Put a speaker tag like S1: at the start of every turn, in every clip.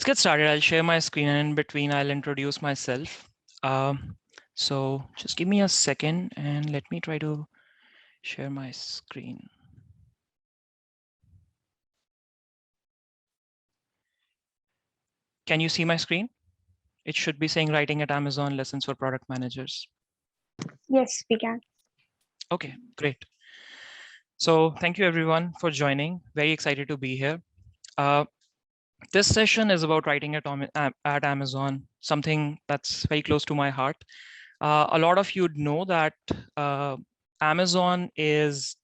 S1: let's get started. I'll share my screen, and in between I'll introduce myself. So just give me a second and let me try to share my screen. Can you see my screen? It should be saying writing at Amazon lessons for product managers.
S2: Yes, we can.
S1: Okay, great. So thank you everyone for joining. Very excited to be here. This session is about writing at Amazon, something that's very close to my heart. A lot of you know that Amazon is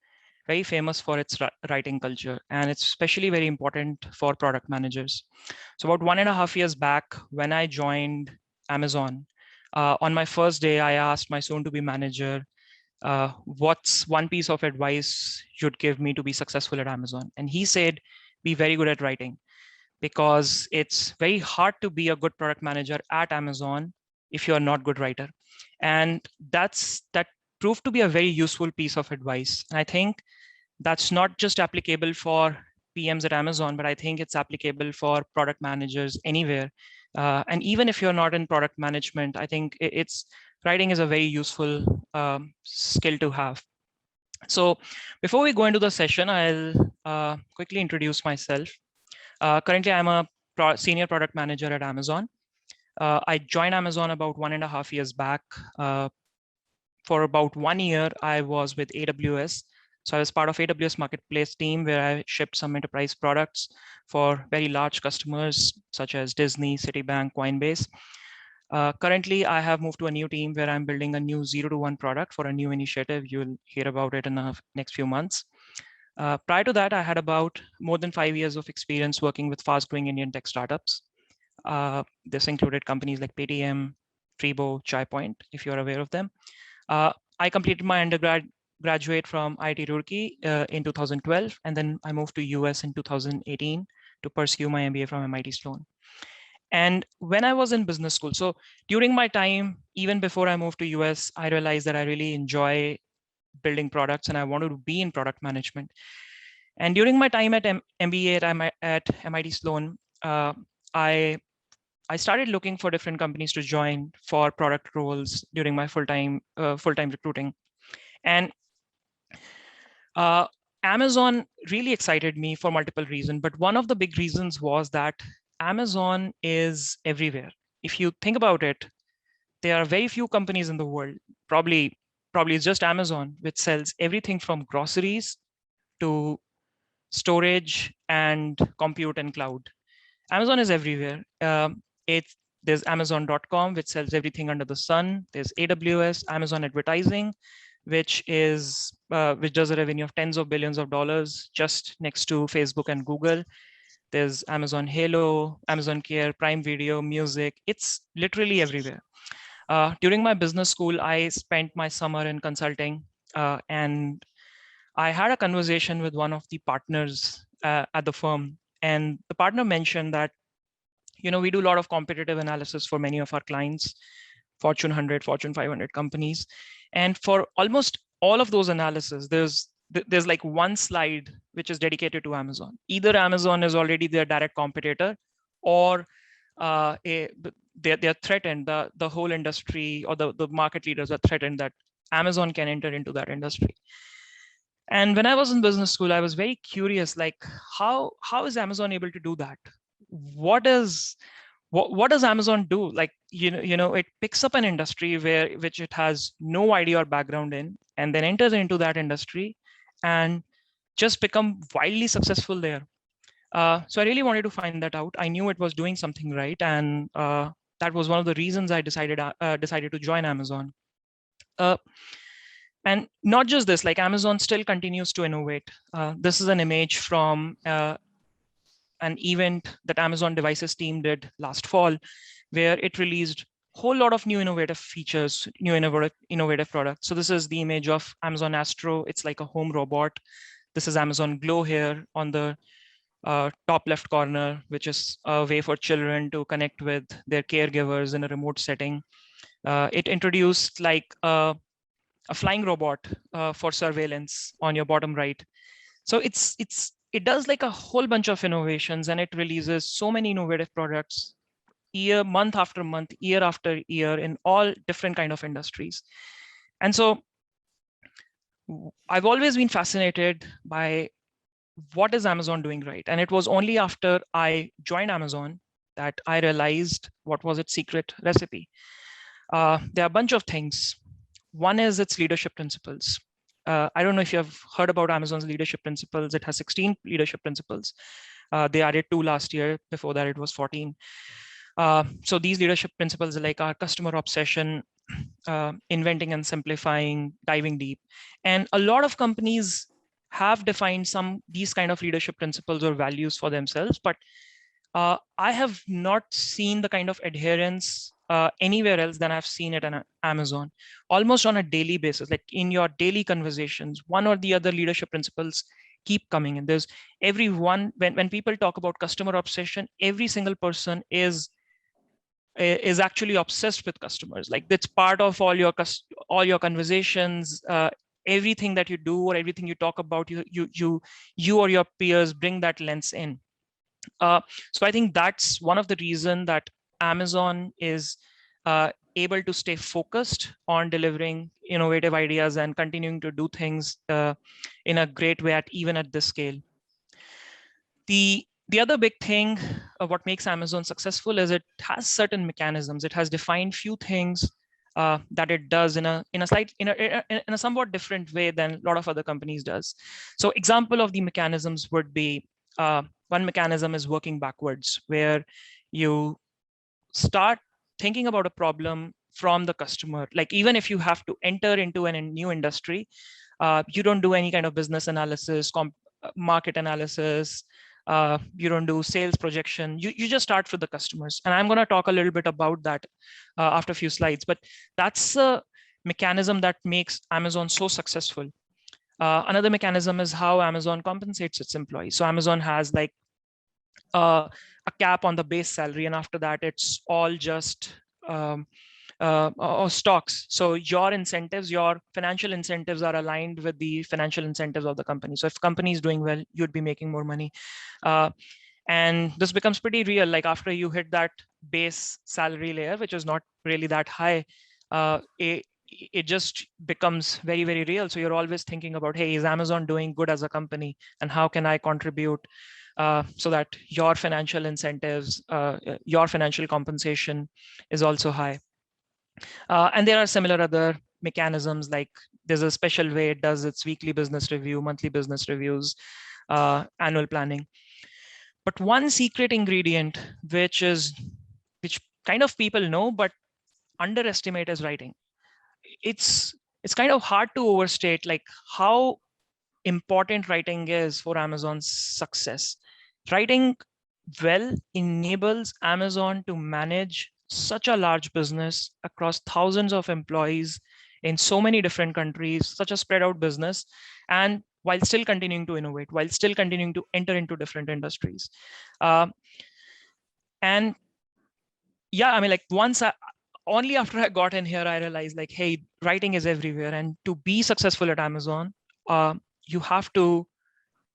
S1: very famous for its writing culture, and it's especially very important for product managers. So about 1.5 years back, when I joined Amazon, on my first day, I asked my soon-to-be manager, what's one piece of advice you'd give me to be successful at Amazon? And he said, be very good at writing, because it's very hard to be a good product manager at Amazon if you're not a good writer. And that proved to be a very useful piece of advice. And I think that's not just applicable for PMs at Amazon, but I think it's applicable for product managers anywhere. And even if you're not in product management, I think writing is a very useful skill to have. So before we go into the session, I'll quickly introduce myself. Currently, I'm a senior product manager at Amazon. I joined Amazon about 1.5 years back. For about 1 year, I was with AWS. So I was part of AWS Marketplace team, where I shipped some enterprise products for very large customers such as Disney, Citibank, Coinbase. Currently, I have moved to a new team where I'm building a new 0-to-1 product for a new initiative. You'll hear about it in the next few months. Prior to that, I had about more than 5 years of experience working with fast-growing Indian tech startups. This included companies like Paytm, Treebo, ChaiPoint, if you're aware of them. I completed my undergraduate from IIT Roorkee in 2012, and then I moved to US in 2018 to pursue my MBA from MIT Sloan. And when I was in business school, so during my time, even before I moved to US, I realized that I really enjoy building products and I wanted to be in product management. And during my time at MBA at MIT Sloan, I started looking for different companies to join for product roles during my full-time recruiting. And Amazon really excited me for multiple reasons, but one of the big reasons was that Amazon is everywhere. If you think about it, there are very few companies in the world, probably it's just Amazon, which sells everything from groceries to storage and compute and cloud. Amazon is everywhere. There's Amazon.com, which sells everything under the sun. There's AWS, Amazon Advertising, which does a revenue of tens of billions of dollars just next to Facebook and Google. There's Amazon Halo, Amazon Care, Prime Video, music. It's literally everywhere. During my business school, I spent my summer in consulting, and I had a conversation with one of the partners at the firm, and the partner mentioned that, we do a lot of competitive analysis for many of our clients, Fortune 100, Fortune 500 companies. And for almost all of those analysis, there's like one slide which is dedicated to Amazon. Either Amazon is already their direct competitor, or they're threatened, the whole industry or the market leaders are threatened that Amazon can enter into that industry. And when I was in business school, I was very curious, like how is Amazon able to do that? What does Amazon do? Like, it picks up an industry which it has no idea or background in, and then enters into that industry and just become wildly successful there. So I really wanted to find that out. I knew it was doing something right, and that was one of the reasons I decided to join Amazon. And not just this, like Amazon still continues to innovate. This is an image from an event that Amazon Devices team did last fall, where it released a whole lot of new innovative features, new innovative products. So this is the image of Amazon Astro. It's like a home robot. This is Amazon Glow here on the top left corner, which is a way for children to connect with their caregivers in a remote setting. It introduced like a flying robot for surveillance on your bottom right. So it's it does like a whole bunch of innovations, and it releases so many innovative products month after month, year after year, in all different kind of industries. And so I've always been fascinated by what is Amazon doing right. And it was only after I joined Amazon that I realized what was its secret recipe. There are a bunch of things. One is its leadership principles. I don't know if you have heard about Amazon's leadership principles. It has 16 leadership principles. They added 2 last year. Before that, it was 14. So these leadership principles are like our customer obsession, inventing and simplifying, diving deep. And a lot of companies have defined these kind of leadership principles or values for themselves, but I have not seen the kind of adherence anywhere else than I've seen it on Amazon, almost on a daily basis. Like in your daily conversations, one or the other leadership principles keep coming in. There's everyone, when people talk about customer obsession, every single person is actually obsessed with customers. Like that's part of all your conversations. Everything that you do or everything you talk about, you or your peers bring that lens in. So I think that's one of the reason that Amazon is able to stay focused on delivering innovative ideas and continuing to do things in a great way even at this scale. The other big thing of what makes Amazon successful is it has certain mechanisms. It has defined few things that it does in a somewhat different way than a lot of other companies does. So example of the mechanisms would be, one mechanism is working backwards, where you start thinking about a problem from the customer. Like even if you have to enter into a new industry, you don't do any kind of business analysis, market analysis. You don't do sales projection. You just start with the customers. And I'm going to talk a little bit about that after a few slides. But that's a mechanism that makes Amazon so successful. Another mechanism is how Amazon compensates its employees. So Amazon has like a cap on the base salary, and after that, it's all just or stocks. So your incentives, your financial incentives are aligned with the financial incentives of the company. So if company is doing well, you'd be making more money. And this becomes pretty real. Like after you hit that base salary layer, which is not really that high, it just becomes very, very real. So you're always thinking about, hey, is Amazon doing good as a company? And how can I contribute so that your financial incentives, your financial compensation is also high. And there are similar other mechanisms, like there's a special way it does its weekly business review, monthly business reviews, annual planning. But one secret ingredient, which kind of people know but underestimate, is writing. It's kind of hard to overstate like how important writing is for Amazon's success. Writing well enables Amazon to manage such a large business across thousands of employees in so many different countries, such a spread out business, and while still continuing to innovate, while still continuing to enter into different industries. And yeah, I mean, like only after I got in here, I realized like, hey, writing is everywhere. And to be successful at Amazon, you have to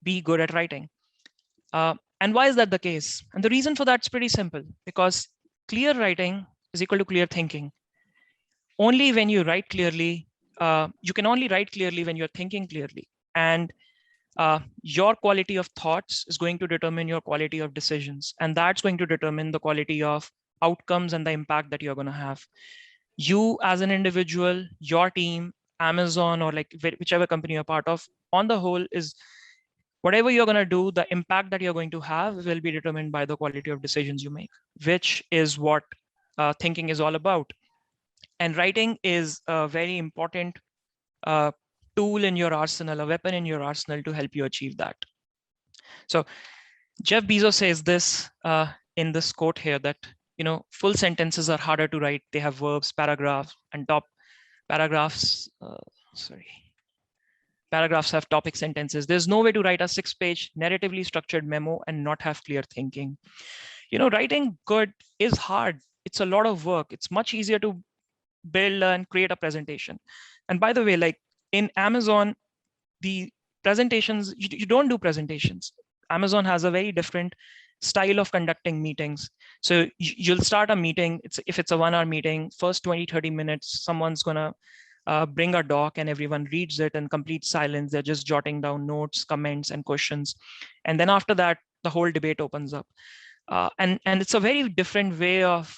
S1: be good at writing. And why is that the case? And the reason for that is pretty simple, because clear writing is equal to clear thinking. Only when you write clearly, you can only write clearly when you're thinking clearly. And your quality of thoughts is going to determine your quality of decisions. And that's going to determine the quality of outcomes and the impact that you're going to have. You as an individual, your team, Amazon, or like whichever company you're part of, on the whole, is whatever you're going to do, the impact that you're going to have will be determined by the quality of decisions you make, which is what thinking is all about. And writing is a very important tool in your arsenal, a weapon in your arsenal to help you achieve that. So Jeff Bezos says this in this quote here, that full sentences are harder to write. They have verbs, paragraphs, and top paragraphs. Paragraphs have topic sentences. There's no way to write a 6-page narratively structured memo and not have clear thinking. Writing good is hard. It's a lot of work. It's much easier to build and create a presentation. And by the way, like in Amazon, the presentations, you don't do presentations. Amazon has a very different style of conducting meetings. So you'll start a meeting. If it's a 1-hour meeting, first 20, 30 minutes, someone's going to bring a doc and everyone reads it in complete silence. They're just jotting down notes, comments, and questions. And then after that, the whole debate opens up. And it's a very different way of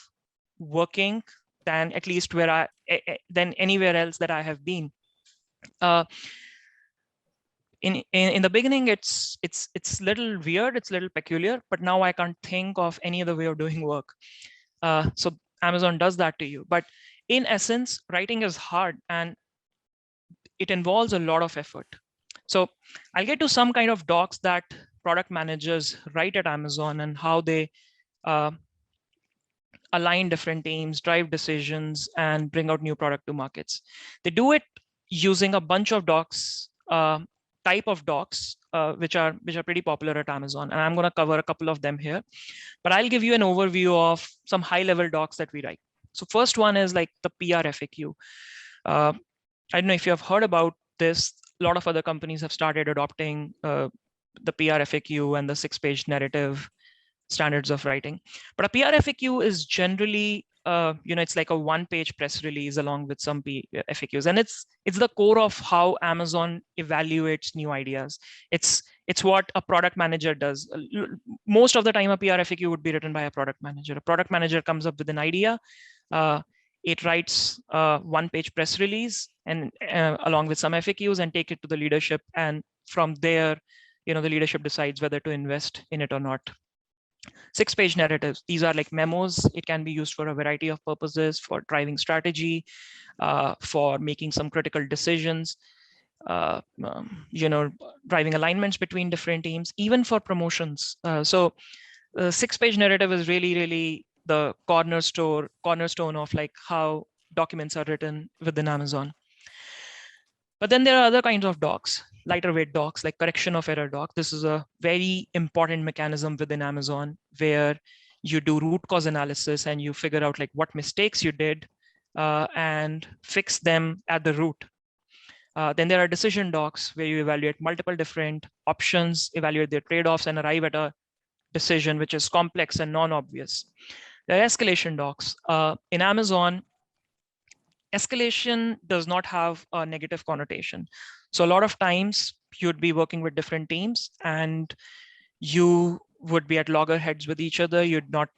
S1: working than at least than anywhere else that I have been. In the beginning, it's little weird, it's a little peculiar, but now I can't think of any other way of doing work. So Amazon does that to you. But in essence, writing is hard and it involves a lot of effort. So I'll get to some kind of docs that product managers write at Amazon and how they uh, align different teams, drive decisions, and bring out new product to markets. They do it using a bunch of docs, type of docs, which are pretty popular at Amazon. And I'm going to cover a couple of them here. But I'll give you an overview of some high-level docs that we write. So first one is like the PR FAQ. I don't know if you have heard about this. A lot of other companies have started adopting the PR FAQ and the 6-page narrative standards of writing. But a PR FAQ is generally, it's like a 1-page press release along with some FAQs, and it's the core of how Amazon evaluates new ideas. It's what a product manager does. Most of the time, a PR FAQ would be written by a product manager. A product manager comes up with an idea. It writes a 1-page press release and along with some FAQs and take it to the leadership. And from there, the leadership decides whether to invest in it or not. 6-page narratives. These are like memos. It can be used for a variety of purposes, for driving strategy, for making some critical decisions, driving alignments between different teams, even for promotions. So 6-page narrative is really, really the cornerstone of like how documents are written within Amazon. But then there are other kinds of docs, lighter weight docs, like correction of error doc. This is a very important mechanism within Amazon where you do root cause analysis and you figure out like what mistakes you did and fix them at the root. Then there are decision docs where you evaluate multiple different options, evaluate their trade-offs, and arrive at a decision which is complex and non-obvious. There are escalation docs. In Amazon, escalation does not have a negative connotation. So a lot of times you'd be working with different teams and you would be at loggerheads with each other. You'd not,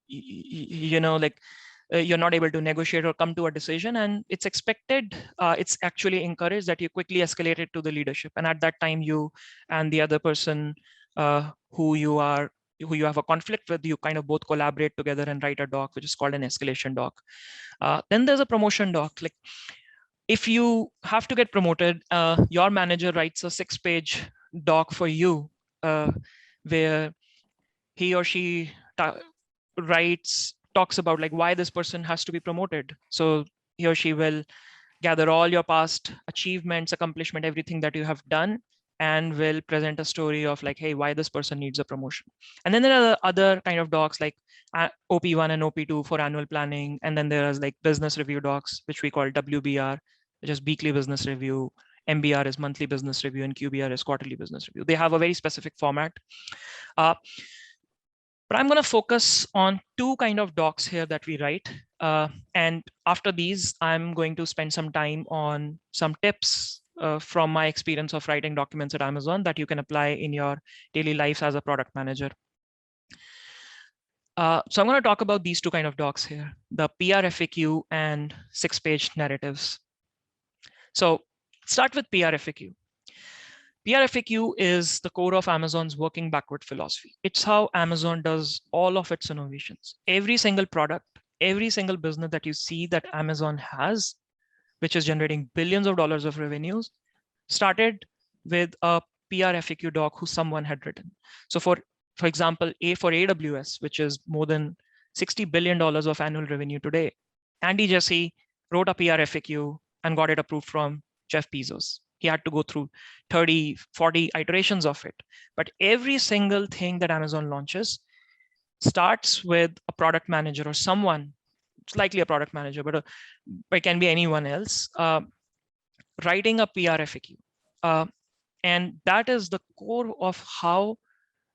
S1: you're not able to negotiate or come to a decision, and it's expected, it's actually encouraged that you quickly escalate it to the leadership. And at that time, you and the other person who you have a conflict with, you kind of both collaborate together and write a doc, which is called an escalation doc. Then there's a promotion doc. Like if you have to get promoted, your manager writes a 6-page doc for you, where he or she talks about like why this person has to be promoted. So he or she will gather all your past achievements, accomplishment, everything that you have done, and will present a story of like, hey, why this person needs a promotion. And then there are other kind of docs like OP1 and OP2 for annual planning. And then there is like business review docs, which we call WBR, which is weekly business review. MBR is monthly business review, and QBR is quarterly business review. They have a very specific format. But I'm going to focus on 2 kind of docs here that we write. And after these, I'm going to spend some time on some tips from my experience of writing documents at Amazon that you can apply in your daily lives as a product manager. So I'm going to talk about these 2 kind of docs here, the PR FAQ and 6-page narratives. So start with PR FAQ. PR FAQ is the core of Amazon's working backward philosophy. It's how Amazon does all of its innovations. Every single product, every single business that you see that Amazon has, which is generating billions of dollars of revenues, started with a PR FAQ doc who someone had written. So for example, for AWS, which is more than $60 billion of annual revenue today, Andy Jassy wrote a PR FAQ and got it approved from Jeff Bezos. He had to go through 30, 40 iterations of it. But every single thing that Amazon launches starts with a product manager or someone, it's likely a product manager, but it can be anyone else, writing a PR FAQ. And that is the core of how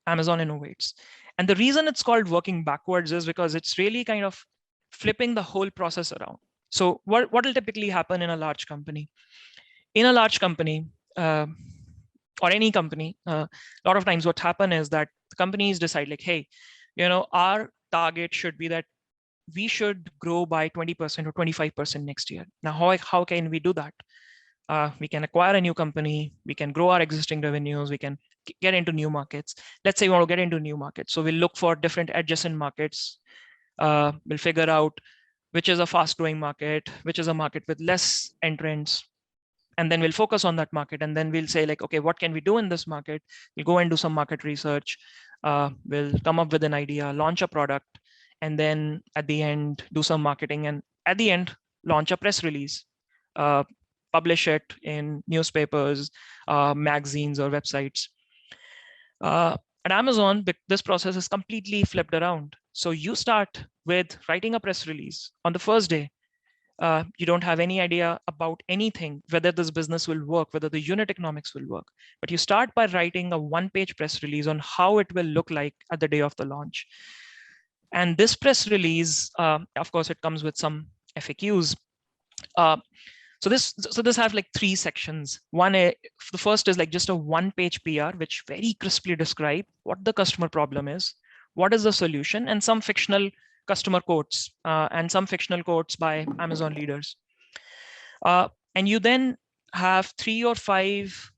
S1: Amazon innovates. And the reason it's called working backwards is because it's really kind of flipping the whole process around. So what will typically happen in a large company? In a large company, uh, or any company, a lot of times what happen is that the companies decide like, hey, our target should be that we should grow by 20% or 25% next year. Now, how can we do that? We can acquire a new company, we can grow our existing revenues, we can get into new markets. Let's say we want to get into new markets. So we'll look for different adjacent markets. We'll figure out which is a fast growing market, which is a market with less entrants. And then we'll focus on that market. And then we'll say like, okay, what can we do in this market? We'll go and do some market research. We'll come up with an idea, launch a product, and then at the end, do some marketing. And at the end, launch a press release, publish it in newspapers, magazines, or websites. At Amazon, this process is completely flipped around. So you start with writing a press release on the first day. You don't have any idea about anything, whether this business will work, whether the unit economics will work. But you start by writing a one-page press release on how it will look like at the day of the launch. And this press release, of course, it comes with some FAQs. So this has like three sections. The first is like just a one-page PR, which very crisply describe what the customer problem is, what is the solution, and some fictional customer quotes and some fictional quotes by Amazon leaders. And you then have 3 or 5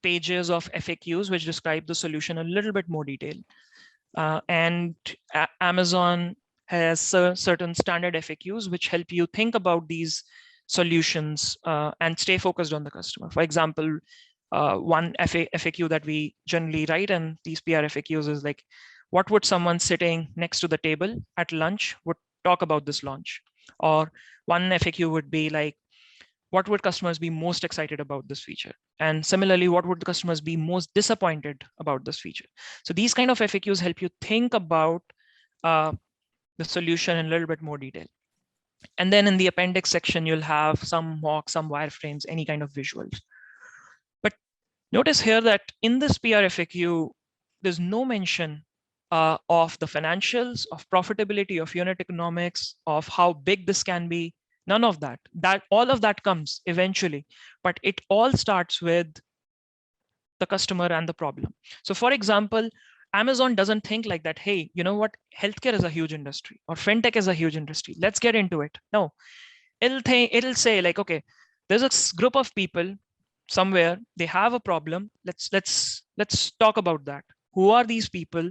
S1: pages of FAQs which describe the solution a little bit more detail. And Amazon has certain standard FAQs which help you think about these solutions and stay focused on the customer. For example, one FAQ that we generally write in these PR FAQs is like, what would someone sitting next to the table at lunch would talk about this launch? Or one FAQ would be like, what would customers be most excited about this feature? And similarly, what would the customers be most disappointed about this feature? So these kind of FAQs help you think about the solution in a little bit more detail. And then in the appendix section, you'll have some mock, some wireframes, any kind of visuals. But notice here that in this PR FAQ, there's no mention of the financials, of profitability, of unit economics, of how big this can be. None of that. All of that comes eventually, but it all starts with the customer and the problem. So for example, Amazon doesn't think like that, hey, you know what, healthcare is a huge industry or fintech is a huge industry, let's get into it. No, it'll say like, okay, there's a group of people somewhere, they have a problem, let's talk about that. Who are these people,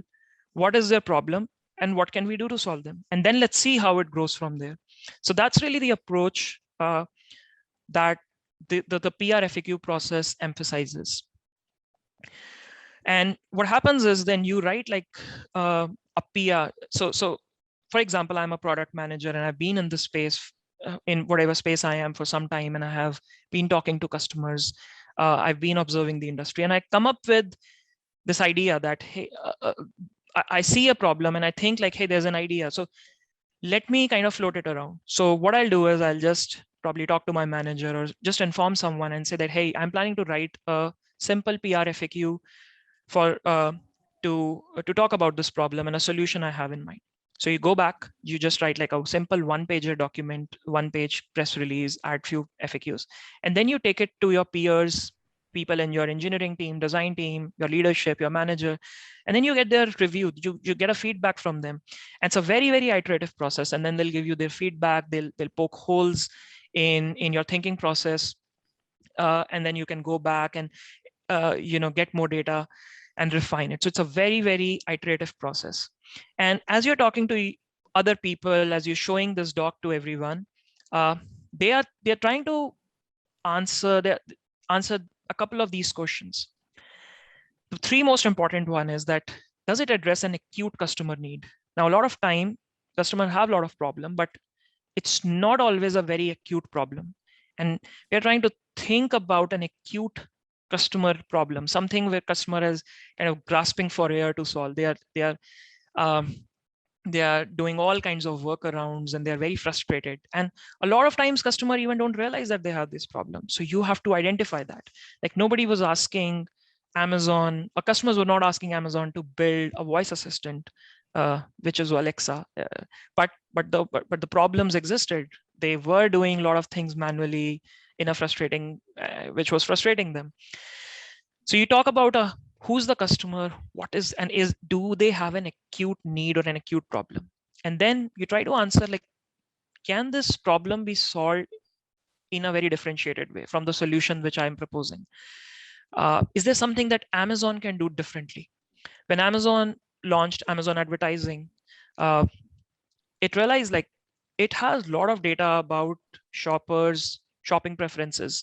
S1: what is their problem, and what can we do to solve them? And then let's see how it grows from there. So that's really the approach that the PR FAQ process emphasizes. And what happens is then you write like a PR. So for example, I'm a product manager and I've been in this space, in whatever space I am, for some time, and I have been talking to customers. I've been observing the industry, and I come up with this idea that, hey, I see a problem and I think like, hey, there's an idea. So let me kind of float it around. So what I'll do is I'll just probably talk to my manager or just inform someone and say that, hey, I'm planning to write a simple PR FAQ for to talk about this problem and a solution I have in mind. So you go back, you just write like a simple one-pager document, one-page press release, add few FAQs, and then you take it to your peers, people in your engineering team, design team, your leadership, your manager, and then you get their review. You get a feedback from them. And it's a very, very iterative process. And then they'll give you their feedback. They'll poke holes in your thinking process, and then you can go back and get more data and refine it. So it's a very, very iterative process. And as you're talking to other people, as you're showing this doc to everyone, they're trying to answer a couple of these questions. The 3 most important one is that, does it address an acute customer need? Now, a lot of time, customers have a lot of problem, but it's not always a very acute problem. And we're trying to think about an acute customer problem, something where customer is kind of grasping for air to solve. They are doing all kinds of workarounds and they're very frustrated. And a lot of times customer even don't realize that they have this problem. So you have to identify that. Like nobody was asking Amazon, our customers were not asking Amazon to build a voice assistant, which is Alexa. But the problems existed. They were doing a lot of things manually in a frustrating, which was frustrating them. So you talk about who's the customer, what is and is do they have an acute need or an acute problem, and then you try to answer like, can this problem be solved in a very differentiated way from the solution which I'm proposing? Is there something that Amazon can do differently? When Amazon launched Amazon advertising, uh, it realized like it has a lot of data about shoppers shopping preferences.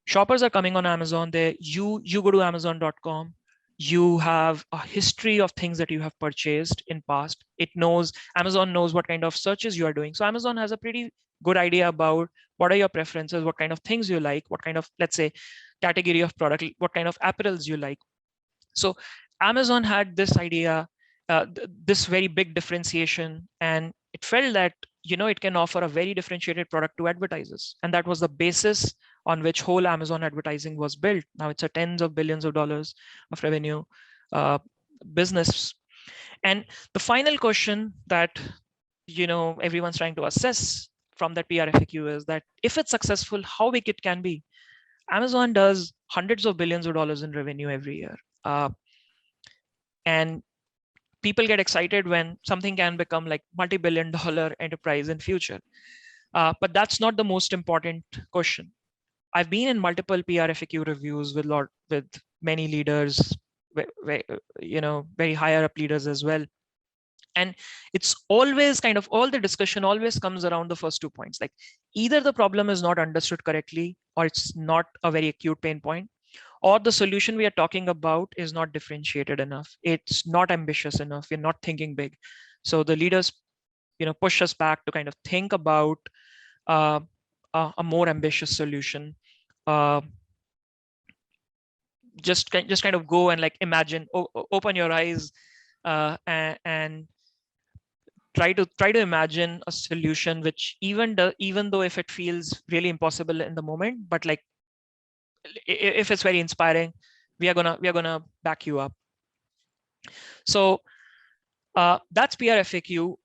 S1: Shoppers are coming on Amazon. You go to amazon.com, you have a history of things that you have purchased in past. Amazon knows what kind of searches you are doing, so Amazon has a pretty good idea about what are your preferences, what kind of things you like, what kind of, let's say, category of product, what kind of apparels you like. So Amazon had this idea, this very big differentiation, and it felt that it can offer a very differentiated product to advertisers, and that was the basis on which whole Amazon advertising was built. Now it's a tens of billions of dollars of revenue uh, business. And the final question that everyone's trying to assess from that PR FAQ is that if it's successful, how big it can be. Amazon does hundreds of billions of dollars in revenue every year. And people get excited when something can become like multi-billion dollar enterprise in future. But that's not the most important question. I've been in multiple PR FAQ reviews with many leaders, very higher up leaders as well. And it's always kind of, all the discussion always comes around the first 2 points. Like, either the problem is not understood correctly, or it's not a very acute pain point, or the solution we are talking about is not differentiated enough. It's not ambitious enough. We're not thinking big. So the leaders, push us back to kind of think about uh, a more ambitious solution. Uh, just kind of go and like imagine, open your eyes, and try to imagine a solution which even though if it feels really impossible in the moment, but like if it's very inspiring, we are gonna back you up. So that's PR FAQ.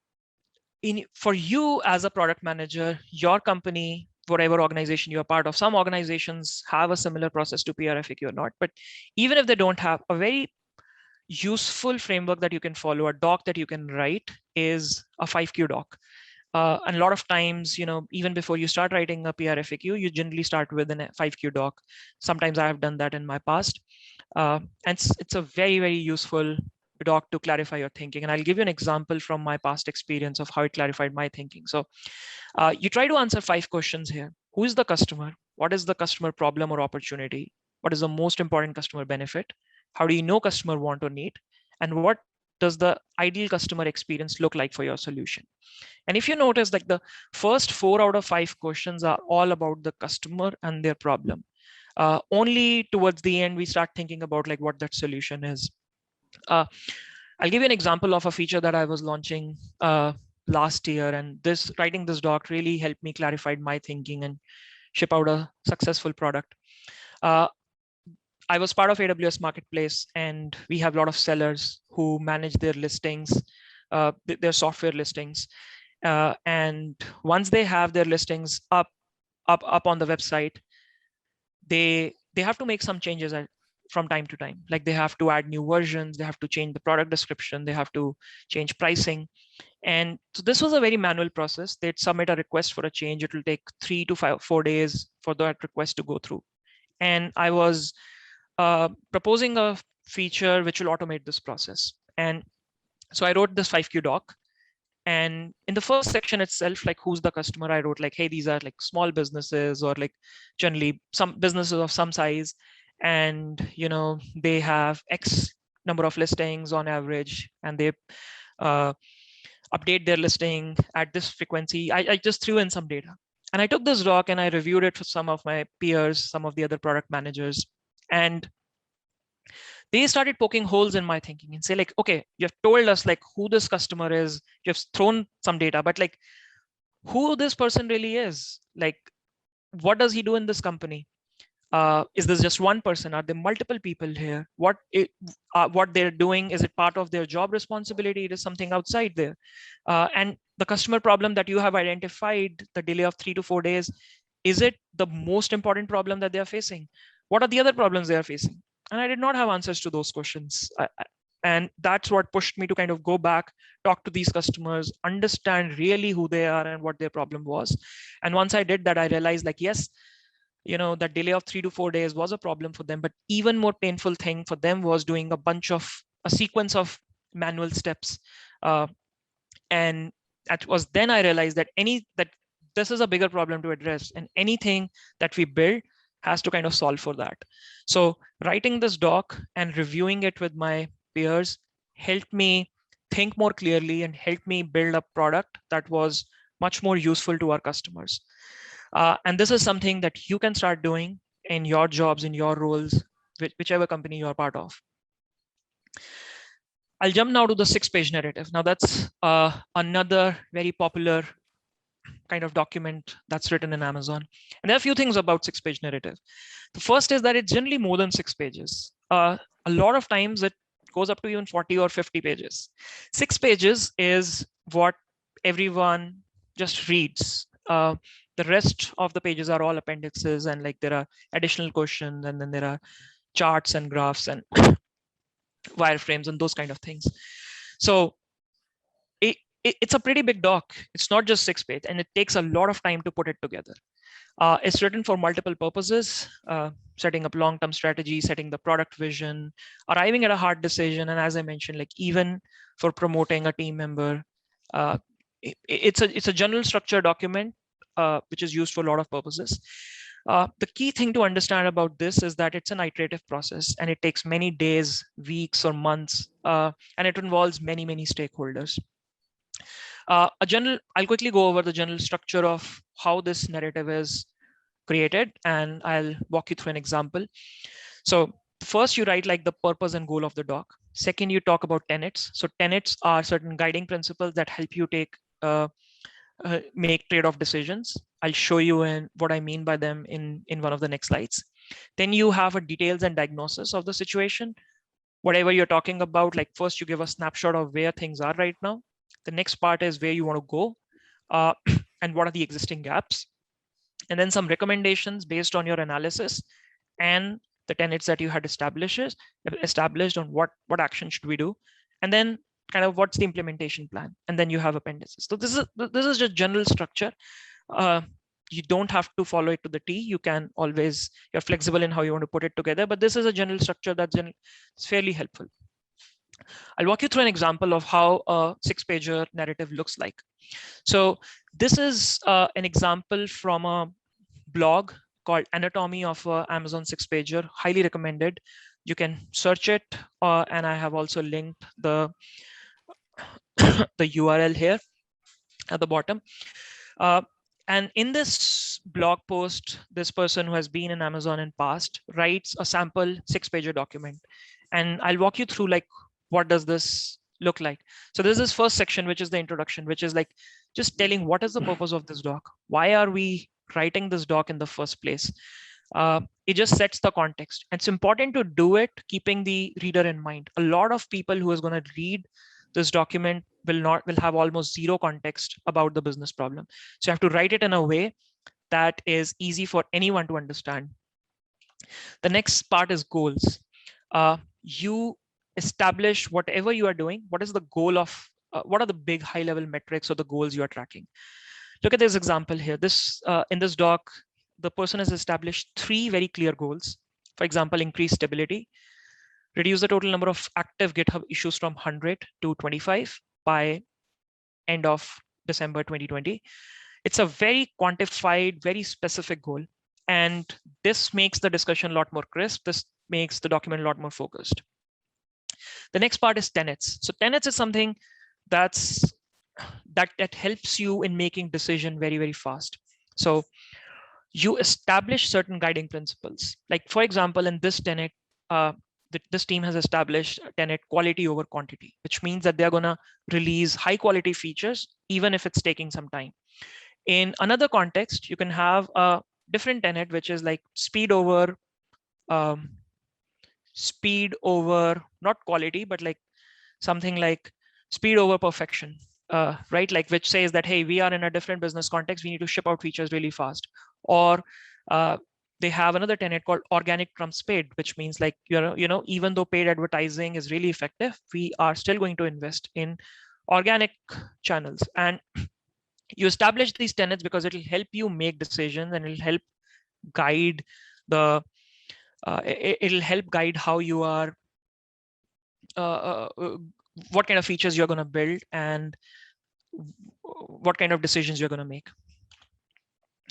S1: For you as a product manager, your company, whatever organization you're part of, some organizations have a similar process to PR FAQ or not, but even if they don't, have a very useful framework that you can follow, a doc that you can write, is a 5Q doc. And a lot of times, even before you start writing a PR FAQ, you generally start with a 5Q doc. Sometimes I have done that in my past. And it's a very, very useful doc to clarify your thinking. And I'll give you an example from my past experience of how it clarified my thinking. So you try to answer 5 questions here. Who is the customer? What is the customer problem or opportunity? What is the most important customer benefit? How do you know customer want or need? And what does the ideal customer experience look like for your solution? And if you notice, like, the first 4 out of 5 questions are all about the customer and their problem. Only towards the end, we start thinking about like what that solution is. I'll give you an example of a feature that I was launching last year, and writing this doc really helped me clarify my thinking and ship out a successful product. I was part of AWS Marketplace, and we have a lot of sellers who manage their listings, their software listings. And once they have their listings up on the website, they have to make some changes from time to time. Like, they have to add new versions, they have to change the product description, they have to change pricing. And so this was a very manual process. They'd submit a request for a change. It will take 3 to 4 days for that request to go through. And I was proposing a feature which will automate this process. And so I wrote this 5Q doc. And in the first section itself, like, who's the customer, I wrote like, hey, these are like small businesses, or like generally some businesses of some size, and they have X number of listings on average, and they uh, update their listing at this frequency. I just threw in some data, and I took this doc and I reviewed it for some of my peers, some of the other product managers, and they started poking holes in my thinking and say like, okay, you've told us like who this customer is, you've thrown some data, but like, who this person really is, like, what does he do in this company? Is this just one person? Are there multiple people here? What they're doing, is it part of their job responsibility? It is something outside there. And the customer problem that you have identified, the delay of 3 to 4 days, is it the most important problem that they are facing? What are the other problems they are facing? And I did not have answers to those questions. And that's what pushed me to kind of go back, talk to these customers, understand really who they are and what their problem was. And once I did that, I realized, like, yes, that delay of 3 to 4 days was a problem for them, but even more painful thing for them was doing a sequence of manual steps. uh, and that was then I realized that this is a bigger problem to address, and anything that we build has to kind of solve for that. So writing this doc and reviewing it with my peers helped me think more clearly and helped me build a product that was much more useful to our customers. And this is something that you can start doing in your jobs, in your roles, whichever company you're part of. I'll jump now to the 6-page narrative. Now that's another very popular kind of document that's written in Amazon. And there are a few things about 6-page narrative. The first is that it's generally more than 6 pages. A lot of times it goes up to even 40 or 50 pages. 6 pages is what everyone just reads. The rest of the pages are all appendixes, and like there are additional questions, and then there are charts and graphs and wireframes and those kind of things. So it's a pretty big doc. It's not just 6 pages, and it takes a lot of time to put it together. It's written for multiple purposes: setting up long-term strategy, setting the product vision, arriving at a hard decision, and as I mentioned, like even for promoting a team member. Uh, it's a general structure document which is used for a lot of purposes. The key thing to understand about this is that it's an iterative process, and it takes many days, weeks, or months, and it involves many stakeholders. I'll quickly go over the general structure of how this narrative is created, and I'll walk you through an example. So first you write like the purpose and goal of the doc. Second, you talk about tenets. So tenets are certain guiding principles that help you make trade-off decisions. I'll show you what I mean by them in one of the next slides. Then you have a details and diagnosis of the situation. Whatever you're talking about, like first you give a snapshot of where things are right now. The next part is where you want to go, and what are the existing gaps. And then some recommendations based on your analysis and the tenets that you had established on what action should we do. And then kind of what's the implementation plan. And then you have appendices. So this is just general structure. You don't have to follow it to the T. You're flexible in how you want to put it together, but this is a general structure that's fairly helpful. I'll walk you through an example of how a 6-pager narrative looks like. So this is an example from a blog called Anatomy of Amazon 6-pager, highly recommended. You can search it, and I have also linked the URL here at the bottom. And in this blog post, this person who has been in Amazon in past writes a sample 6-pager document. And I'll walk you through like, what does this look like? So this is first section, which is the introduction, which is like just telling what is the purpose of this doc? Why are we writing this doc in the first place? It just sets the context. And it's important to do it keeping the reader in mind. A lot of people who is going to read this document will have almost zero context about the business problem. So you have to write it in a way that is easy for anyone to understand. The next part is goals. You establish whatever you are doing. What is the goal of, what are the big high level metrics or the goals you are tracking? Look at this example here. In this doc, the person has established 3 very clear goals. For example, increase stability, reduce the total number of active GitHub issues from 100 to 25 by end of December 2020. It's a very quantified, very specific goal. And this makes the discussion a lot more crisp. This makes the document a lot more focused. The next part is tenets. So tenets is something that helps you in making decision very fast. So you establish certain guiding principles. Like for example, in this tenet, this team has established a tenet quality over quantity, which means that they're going to release high quality features, even if it's taking some time. In another context, you can have a different tenet, which is like um, speed over not quality, but like something like speed over perfection, right? Like which says that, hey, we are in a different business context. We need to ship out features really fast. Or uh, they have another tenet called organic trumps paid, which means like, even though paid advertising is really effective, we are still going to invest in organic channels. And you establish these tenets because it'll help you make decisions, and it'll help guide the it'll help guide how you are what kind of features you're going to build and what kind of decisions you're going to make.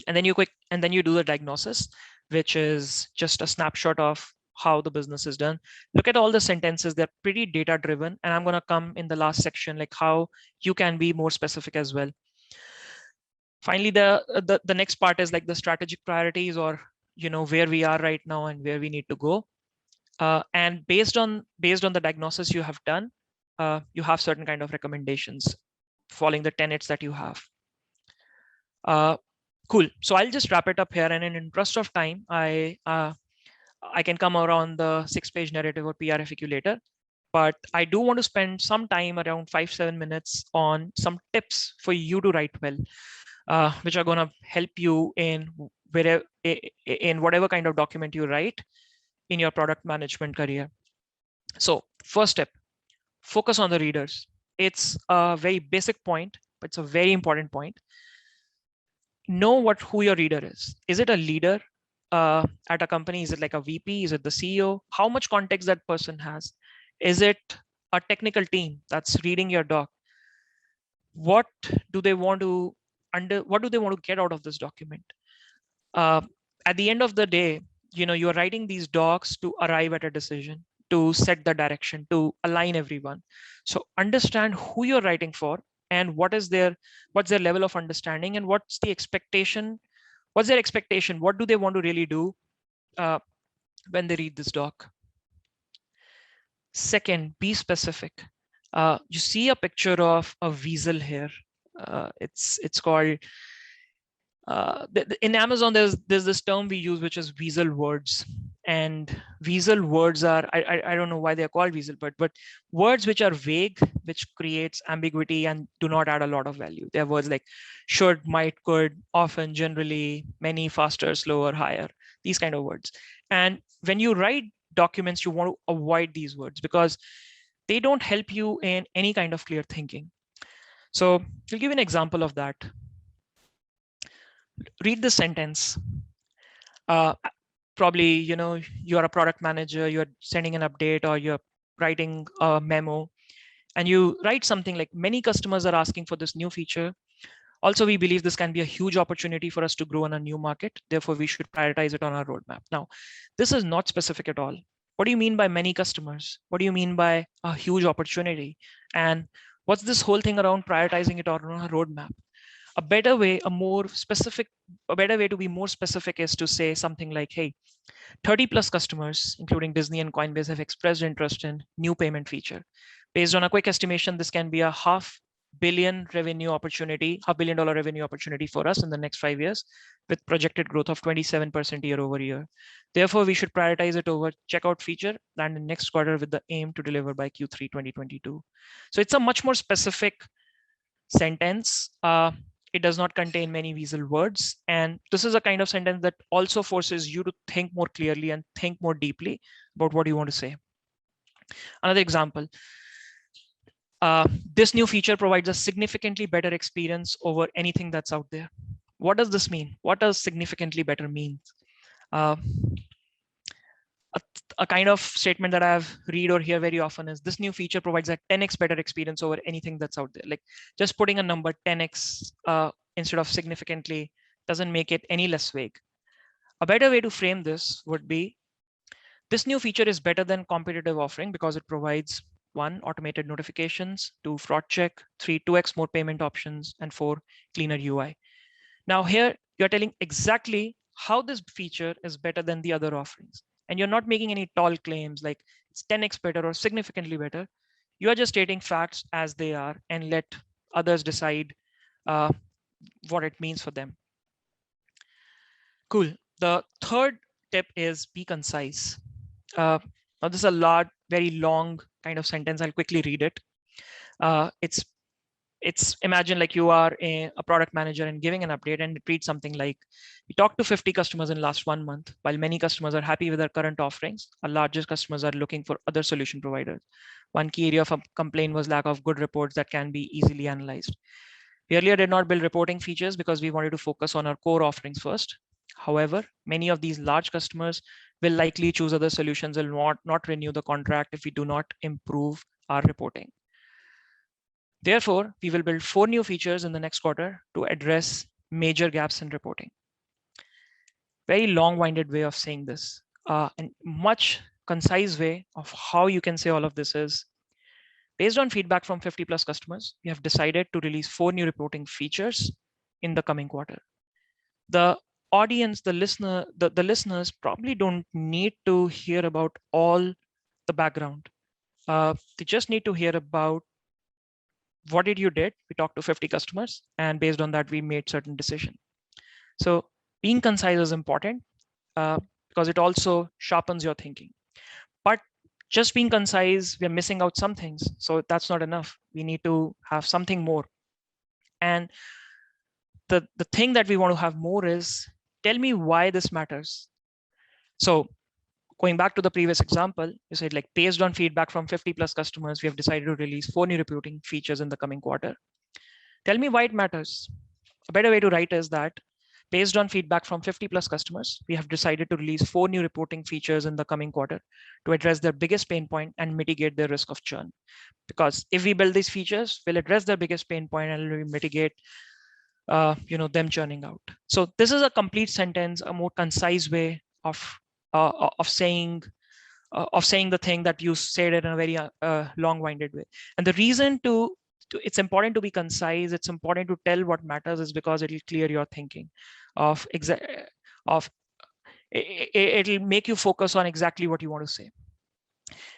S1: And then you do the diagnosis, which is just a snapshot of how the business is done. Look at all the sentences, they're pretty data driven, and I'm going to come in the last section like how you can be more specific as well. Finally, the next part is like the strategic priorities, or where we are right now and where we need to go. And based on the diagnosis you have done, you have certain kind of recommendations following the tenets that you have. Cool. So I'll just wrap it up here, and in interest of time, I can come around the 6-page narrative or PRFAQ later. But I do want to spend some time, around 5-7 minutes, on some tips for you to write well, which are going to help you in whatever kind of document you write in your product management career. So first step, focus on the readers. It's a very basic point, but it's a very important point. Know who your reader is. Is it a leader at a company? Is it like a VP? Is it the CEO? How much context that person has? Is it a technical team that's reading your doc? What do they want to get out of this document? At the end of the day, you're writing these docs to arrive at a decision, to set the direction, to align everyone. So understand who you're writing for, and what's their level of understanding, and what's their expectation. What do they want to really do when they read this doc? Second, be specific. You see a picture of a weasel here. It's called in Amazon, there's this term we use, which is weasel words. And weasel words are, I don't know why they're called weasel, but words which are vague, which creates ambiguity and do not add a lot of value. They're words like should, might, could, often, generally, many, faster, slower, higher, these kind of words. And when you write documents, you want to avoid these words because they don't help you in any kind of clear thinking. So I'll give you an example of that. Read the sentence. Probably, you're a product manager, you're sending an update, or you're writing a memo, and you write something like, many customers are asking for this new feature. Also, we believe this can be a huge opportunity for us to grow in a new market. Therefore, we should prioritize it on our roadmap. Now, this is not specific at all. What do you mean by many customers? What do you mean by a huge opportunity? And what's this whole thing around prioritizing it on our roadmap? A better way to be more specific is to say something like, hey, 30 plus customers, including Disney and Coinbase, have expressed interest in new payment feature. Based on a quick estimation, this can be a $500 million revenue opportunity for us in the next 5 years, with projected growth of 27% year over year. Therefore, we should prioritize it over checkout feature and the next quarter, with the aim to deliver by Q3 2022. So it's a much more specific sentence. It does not contain many weasel words. And this is a kind of sentence that also forces you to think more clearly and think more deeply about what you want to say. Another example, this new feature provides a significantly better experience over anything that's out there. What does this mean? What does significantly better mean? A kind of statement that I've read or hear very often is, this new feature provides a 10x better experience over anything that's out there. Like just putting a number 10x instead of significantly doesn't make it any less vague. A better way to frame this would be, this new feature is better than competitive offering because it provides 1, automated notifications, 2, fraud check, 3, 2x more payment options, and 4, cleaner UI. Now here you're telling exactly how this feature is better than the other offerings. And you're not making any tall claims like it's 10x better or significantly better. You are just stating facts as they are and let others decide what it means for them. Cool. The third tip is be concise. Now this is a very long kind of sentence. I'll quickly read it. It's imagine like you are a product manager and giving an update, and it reads something like, we talked to 50 customers in last 1 month. While many customers are happy with their current offerings, our largest customers are looking for other solution providers. One key area of a complaint was lack of good reports that can be easily analyzed. We earlier did not build reporting features because we wanted to focus on our core offerings first. However, many of these large customers will likely choose other solutions and not renew the contract if we do not improve our reporting. Therefore, we will build 4 new features in the next quarter to address major gaps in reporting. Very long-winded way of saying this. And much concise way of how you can say all of this is, based on feedback from 50 plus customers, we have decided to release 4 new reporting features in the coming quarter. The audience, the listeners probably don't need to hear about all the background. They just need to hear about what did you did. We talked to 50 customers, and based on that, we made certain decision. So being concise is important because it also sharpens your thinking. But just being concise, we're missing out some things. So that's not enough. We need to have something more. And the thing that we want to have more is, tell me why this matters. So going back to the previous example, you said like, based on feedback from 50 plus customers, we have decided to release 4 new reporting features in the coming quarter. Tell me why it matters. A better way to write is that, based on feedback from 50 plus customers, we have decided to release 4 new reporting features in the coming quarter to address their biggest pain point and mitigate their risk of churn. Because if we build these features, we'll address their biggest pain point and we'll mitigate them churning out. So this is a complete sentence, a more concise way of saying the thing that you said in a very long-winded way. And the reason it's important to be concise, it's important to tell what matters, is because it'll clear your thinking it'll make you focus on exactly what you want to say.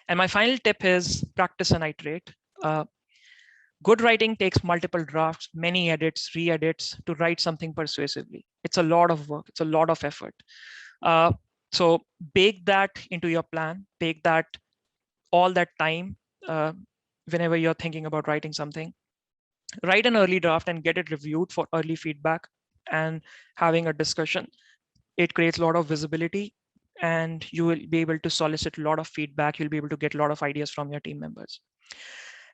S1: And my final tip is practice and iterate. Good writing takes multiple drafts, many edits, re-edits to write something persuasively. It's a lot of work. It's a lot of effort. So bake that into your plan, bake that all that time whenever you're thinking about writing something. Write an early draft and get it reviewed for early feedback and having a discussion. It creates a lot of visibility and you will be able to solicit a lot of feedback. You'll be able to get a lot of ideas from your team members.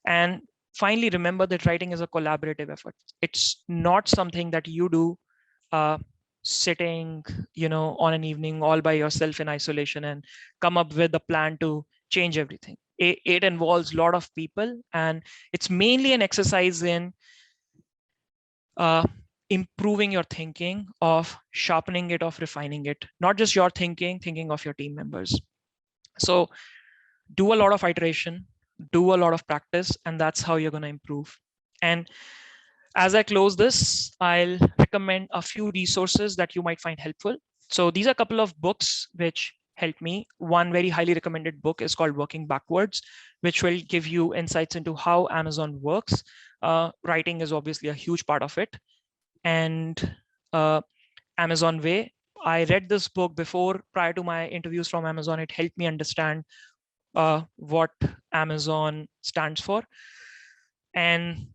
S1: And finally, remember that writing is a collaborative effort. It's not something that you do sitting, on an evening all by yourself in isolation and come up with a plan to change everything. It involves a lot of people, and it's mainly an exercise in improving your thinking, of sharpening it, of refining it, not just your thinking of your team members. So do a lot of iteration, do a lot of practice, and that's how you're going to improve. And as I close this, I'll recommend a few resources that you might find helpful. So these are a couple of books which helped me. One very highly recommended book is called Working Backwards, which will give you insights into how Amazon works. Writing is obviously a huge part of it. And Amazon Way. I read this book prior to my interviews from Amazon. It helped me understand what Amazon stands for. And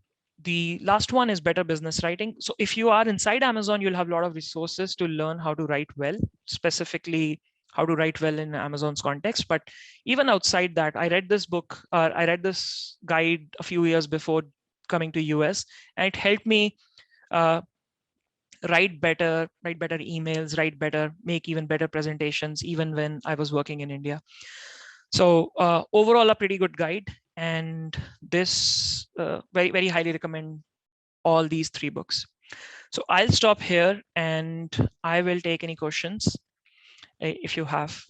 S1: the last one is Better Business Writing. So if you are inside Amazon, you'll have a lot of resources to learn how to write well, specifically how to write well in Amazon's context. But even outside that, I read this book, I read this guide a few years before coming to US, and it helped me write better emails, make even better presentations, even when I was working in India. So overall, a pretty good guide. And this very, very highly recommend all these 3 books. So I'll stop here and I will take any questions if you have.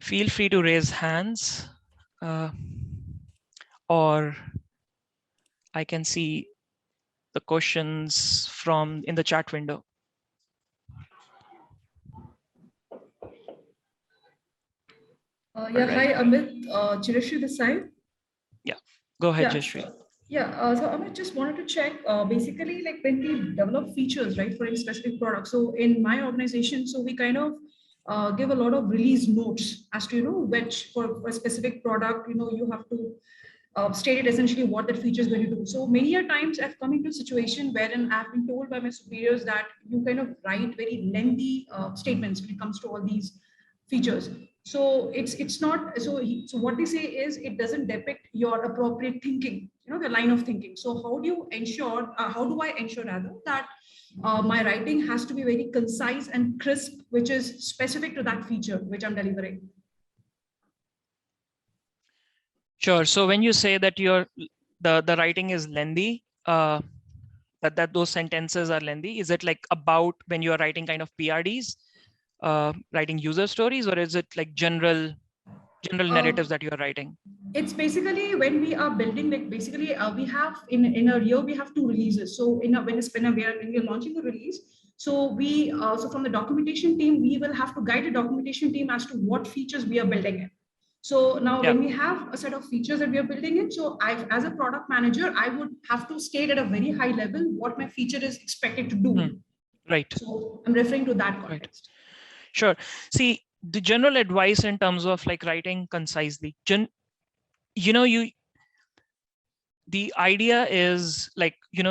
S1: Feel free to raise hands or I can see the questions in the chat window.
S3: Hi, Amit. Jayashree this side.
S1: Yeah, go ahead, Jayashree.
S3: Yeah, so I just wanted to check, basically, like when we develop features, right, for any specific product. So in my organization, so we kind of give a lot of release notes as to, which for a specific product, you have to stated essentially what that feature is going to do. So many a times I've come into a situation wherein I've been told by my superiors that you kind of write very lengthy statements when it comes to all these features. So it's not so what they say is it doesn't depict your appropriate thinking, the line of thinking. So how do I ensure rather that my writing has to be very concise and crisp, which is specific to that feature which I'm delivering.
S1: Sure. So when you say that the writing is lengthy, that those sentences are lengthy, is it like about when you are writing kind of PRDs, writing user stories, or is it like general narratives that you are writing?
S3: It's basically when we are building, like basically we have in a year we have two releases. So when we are launching a release, so so from the documentation team we will have to guide the documentation team as to what features we are building in. So now
S1: Yeah.
S3: when we have a set of features that we are building in, so I, as a product manager, I would have to state at a very high level what my feature is expected to do.
S1: Right.
S3: So I'm referring to that
S1: Right.
S3: context.
S1: Sure. See, the general advice in terms of like writing concisely, the idea is like, you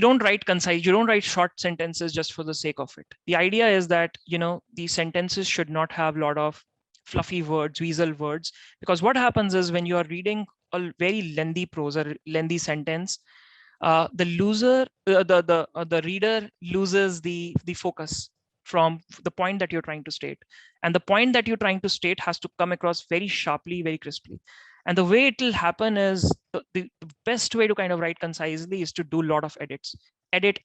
S1: don't write concise, you don't write short sentences just for the sake of it. The idea is that, these sentences should not have a lot of fluffy words, weasel words, because what happens is when you are reading a very lengthy prose or lengthy sentence, the reader loses the focus from the point that you're trying to state, and the point that you're trying to state has to come across very sharply, very crisply. And the way it will happen is the best way to kind of write concisely is to do a lot of edits. Edit.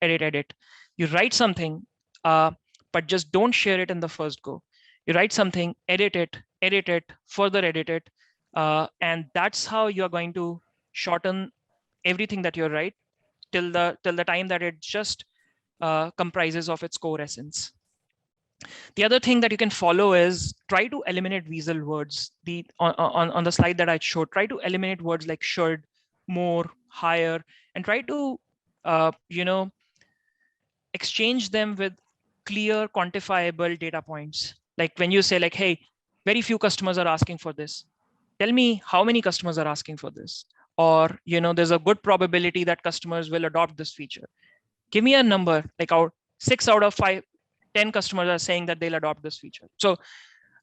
S1: You write something, but just don't share it in the first go. You write something, edit it, further edit it, and that's how you're going to shorten everything that you write till the time that it just comprises of its core essence. The other thing that you can follow is try to eliminate weasel words. On the slide that I showed, try to eliminate words like should, more, higher, and try to uh, you know exchange them with clear, quantifiable data points. Like when you say like, hey, very few customers are asking for this. Tell me how many customers are asking for this. Or, there's a good probability that customers will adopt this feature. Give me a number, like our 6 out of 5, 10 customers are saying that they'll adopt this feature. So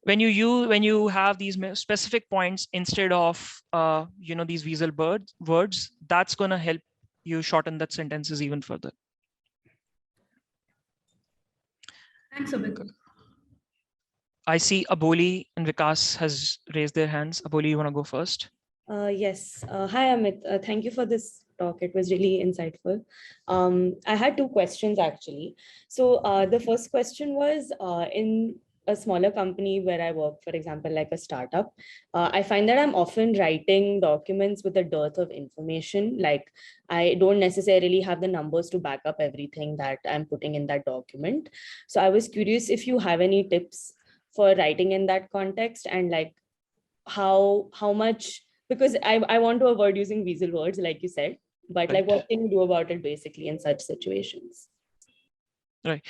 S1: when you have these specific points instead of these weasel words, that's going to help you shorten that sentences even further.
S3: Thanks, Abid.
S1: I see Aboli and Vikas has raised their hands. Aboli, you want to go first?
S4: Yes. Hi, Amit. Thank you for this talk. It was really insightful. I had two questions actually. So the first question was in a smaller company where I work, for example, like a startup, I find that I'm often writing documents with a dearth of information. Like I don't necessarily have the numbers to back up everything that I'm putting in that document. So I was curious if you have any tips for writing in that context, and like how much, because I want to avoid using weasel words like you said, but like what can you do about it basically in such situations?
S1: Right.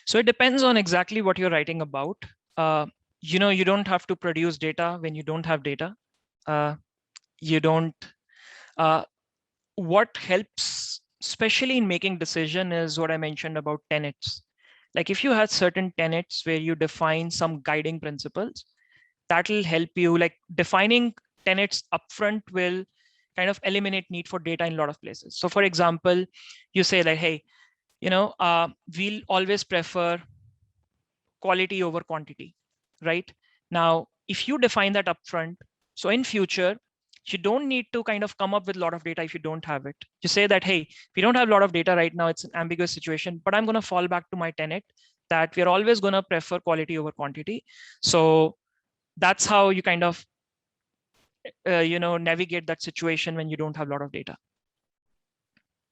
S1: So it depends on exactly what you're writing about. You don't have to produce data when you don't have data. You don't. What helps, especially in making decision, is what I mentioned about tenets. Like if you had certain tenets where you define some guiding principles, that will help you. Like defining tenets upfront will kind of eliminate need for data in a lot of places. So for example, you say like, hey, we'll always prefer quality over quantity, right? Now, if you define that upfront, so in future, you don't need to kind of come up with a lot of data if you don't have it. You say that, hey, we don't have a lot of data right now, it's an ambiguous situation, but I'm going to fall back to my tenet that we're always going to prefer quality over quantity. So that's how you kind of navigate that situation when you don't have a lot of data.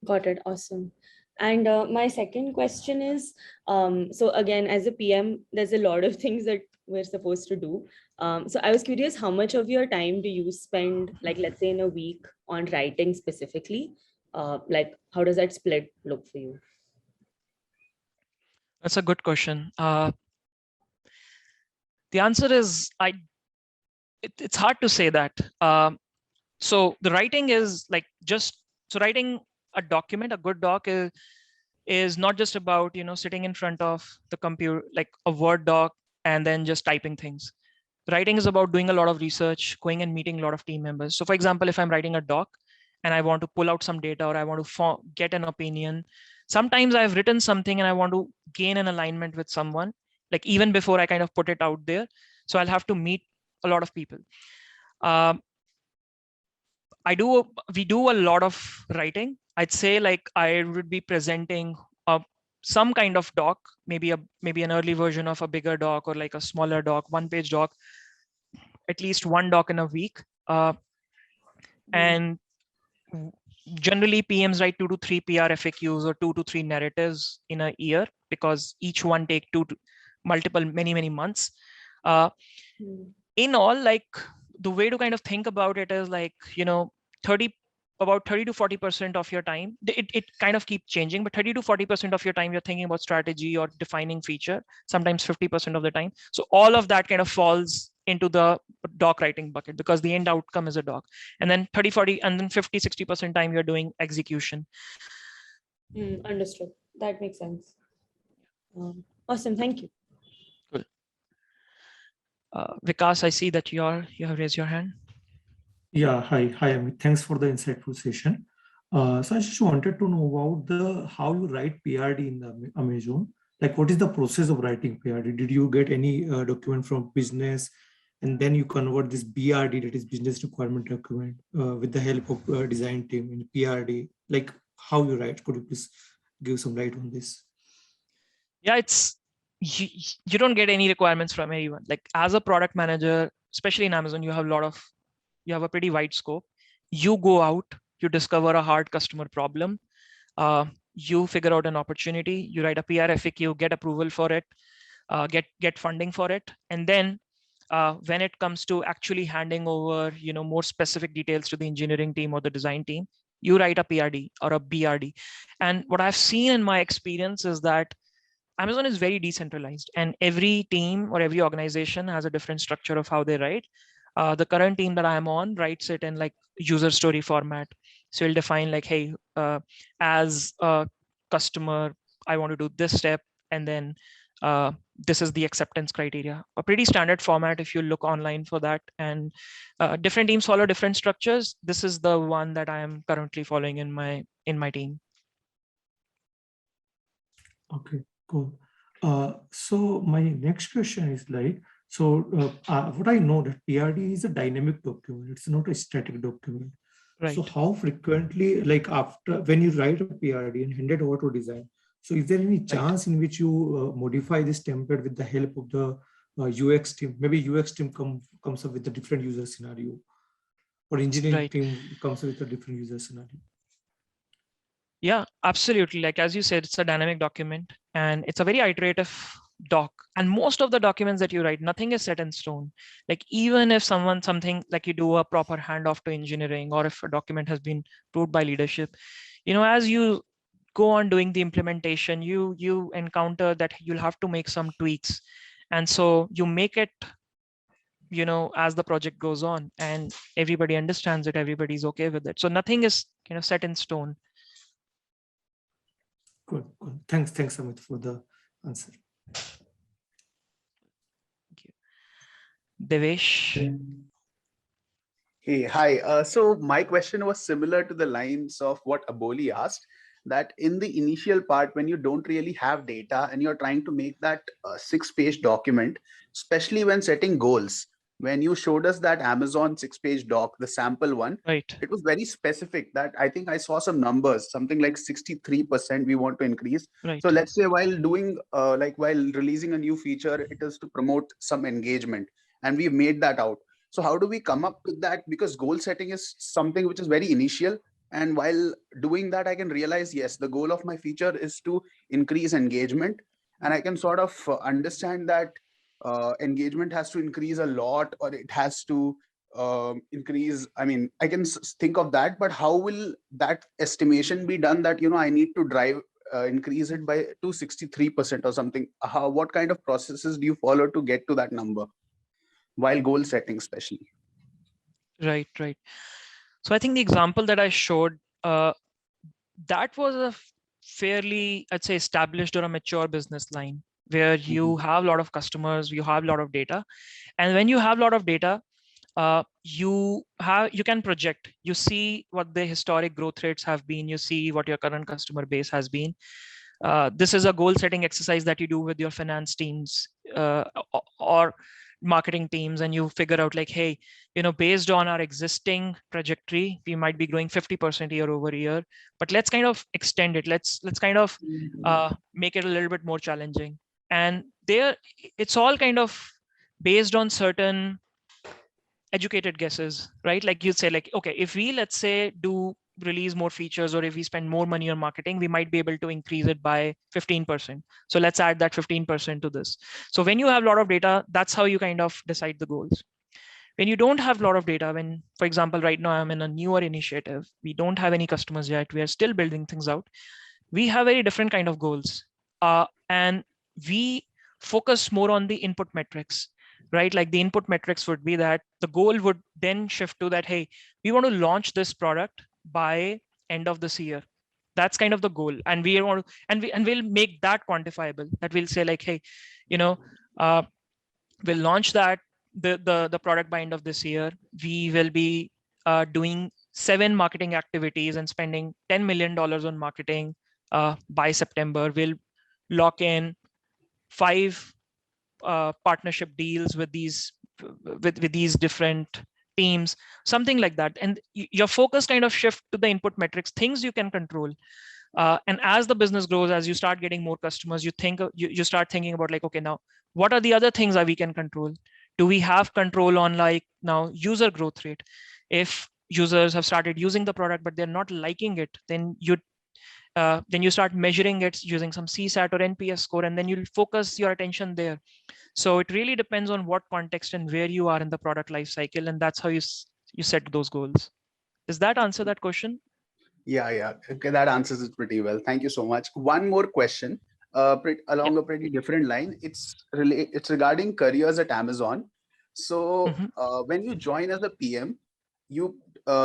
S4: Got it. Awesome. And my second question is, so again, as a PM, there's a lot of things that we're supposed to do. So I was curious, how much of your time do you spend, like, let's say in a week, on writing specifically? Like, how does that split look for you?
S1: That's a good question. The answer is it's hard to say that. So the writing is like writing a document, a good doc is not just about sitting in front of the computer like a Word doc and then just typing things. Writing is about doing a lot of research, going and meeting a lot of team members. So for example, if I'm writing a doc and I want to pull out some data or I want to get an opinion, sometimes I've written something and I want to gain an alignment with someone, like even before I kind of put it out there. So I'll have to meet a lot of people. We do a lot of writing. I'd say like I would be presenting some kind of doc, maybe an early version of a bigger doc or like a smaller doc, 1-page doc, at least one doc in a week. And generally PMs write 2 to 3 PR FAQs or 2 to 3 narratives in a year, because each one take many months. In all, like the way to kind of think about it is like, 30 to 40% of your time, it kind of keeps changing, but 30 to 40% of your time you're thinking about strategy or defining feature, sometimes 50% of the time. So all of that kind of falls into the doc writing bucket, because the end outcome is a doc. And then 30, 40, and then 50, 60% time you're doing execution.
S4: Understood. That makes sense. Awesome. Thank you.
S1: Cool. Vikas, I see that you have raised your hand.
S5: Yeah, hi, Amit. Thanks for the insightful session. So I just wanted to know about how you write PRD in the Amazon. Like, what is the process of writing PRD? Did you get any document from business, and then you convert this BRD, that is business requirement document, with the help of design team in PRD? Like, how you write? Could you please give some light on this?
S1: Yeah, you don't get any requirements from anyone. Like as a product manager, especially in Amazon, you have a pretty wide scope. You go out, you discover a hard customer problem, you figure out an opportunity, you write a PR FAQ, get approval for it, get funding for it, and then when it comes to actually handing over more specific details to the engineering team or the design team, you write a PRD or a BRD. And what I've seen in my experience is that Amazon is very decentralized, and every team or every organization has a different structure of how they write. The current team that I'm on writes it in like user story format. So you'll define like, hey, as a customer, I want to do this step, and then this is the acceptance criteria. A pretty standard format if you look online for that. And different teams follow different structures. This is the one that I am currently following in my team.
S5: Okay, cool. So my next question is like, what I know that PRD is a dynamic document. It's not a static document.
S1: Right.
S5: So how frequently, like after when you write a PRD and hand it over to design, so is there any chance in which you modify this template with the help of the UX team? Maybe UX team comes up with a different user scenario, or engineering team comes up with a different user scenario.
S1: Yeah, absolutely. Like as you said, it's a dynamic document and it's a very iterative doc. And most of the documents that you write, nothing is set in stone. Like even if something like you do a proper handoff to engineering, or if a document has been approved by leadership, as you go on doing the implementation, you encounter that you'll have to make some tweaks. And so you make it, as the project goes on, and everybody understands it, everybody's okay with it. So nothing is set in stone.
S5: Good. Thanks, Amit, for the answer.
S1: Thank you. Devesh.
S6: Hey, hi. So my question was similar to the lines of what Aboli asked, that in the initial part, when you don't really have data and you're trying to make that 6-page document, especially when setting goals, when you showed us that Amazon 6-page doc, the sample one,
S1: right,
S6: it was very specific that I think I saw some numbers, something like 63% we want to increase.
S1: right.
S6: So let's say while doing, while releasing a new feature, it is to promote some engagement, and we've made that out. So how do we come up with that? Because goal setting is something which is very initial. And while doing that, I can realize, yes, the goal of my feature is to increase engagement. And I can sort of understand that engagement has to increase a lot, or it has to increase. I mean, I can think of that, but how will that estimation be done that, I need to drive, increase it by 263% or something? What kind of processes do you follow to get to that number while goal setting, especially?
S1: Right, right. So I think the example that I showed, that was a fairly, I'd say, established or a mature business line where you have a lot of customers, you have a lot of data. And when you have a lot of data, you can project, you see what the historic growth rates have been, you see what your current customer base has been. This is a goal setting exercise that you do with your finance teams or marketing teams, and you figure out like, hey, based on our existing trajectory, we might be growing 50% year over year, but let's kind of extend it. Let's kind of make it a little bit more challenging. And there, it's all kind of based on certain educated guesses, right? Like you'd say, like, okay, if we, let's say, do release more features, or if we spend more money on marketing, we might be able to increase it by 15%. So let's add that 15% to this. So when you have a lot of data, that's how you kind of decide the goals. When you don't have a lot of data, when, for example, right now I'm in a newer initiative, we don't have any customers yet, we are still building things out, we have very different kind of goals. And we focus more on the input metrics, right? Like the input metrics would be that the goal would then shift to that, hey, we want to launch this product by end of this year. That's kind of the goal. And we want to, and we'll make that quantifiable, that we'll say like, hey, we'll launch the product by end of this year. We will be doing 7 marketing activities and spending $10 million on marketing by September. We'll lock in 5 partnership deals with these different teams, something like that. And your focus kind of shift to the input metrics, things you can control. And as the business grows, as you start getting more customers, you start thinking about like, okay, now what are the other things that we can control? Do we have control on like now user growth rate? If users have started using the product but they're not liking it, then you start measuring it using some CSAT or NPS score, and then you'll focus your attention there. So it really depends on what context and where you are in the product life cycle, and that's how you set those goals. Does that answer that question?
S6: Yeah. Okay, that answers it pretty well. Thank you so much. One more question, along a pretty different line. It's regarding careers at Amazon. So when you join as a PM, you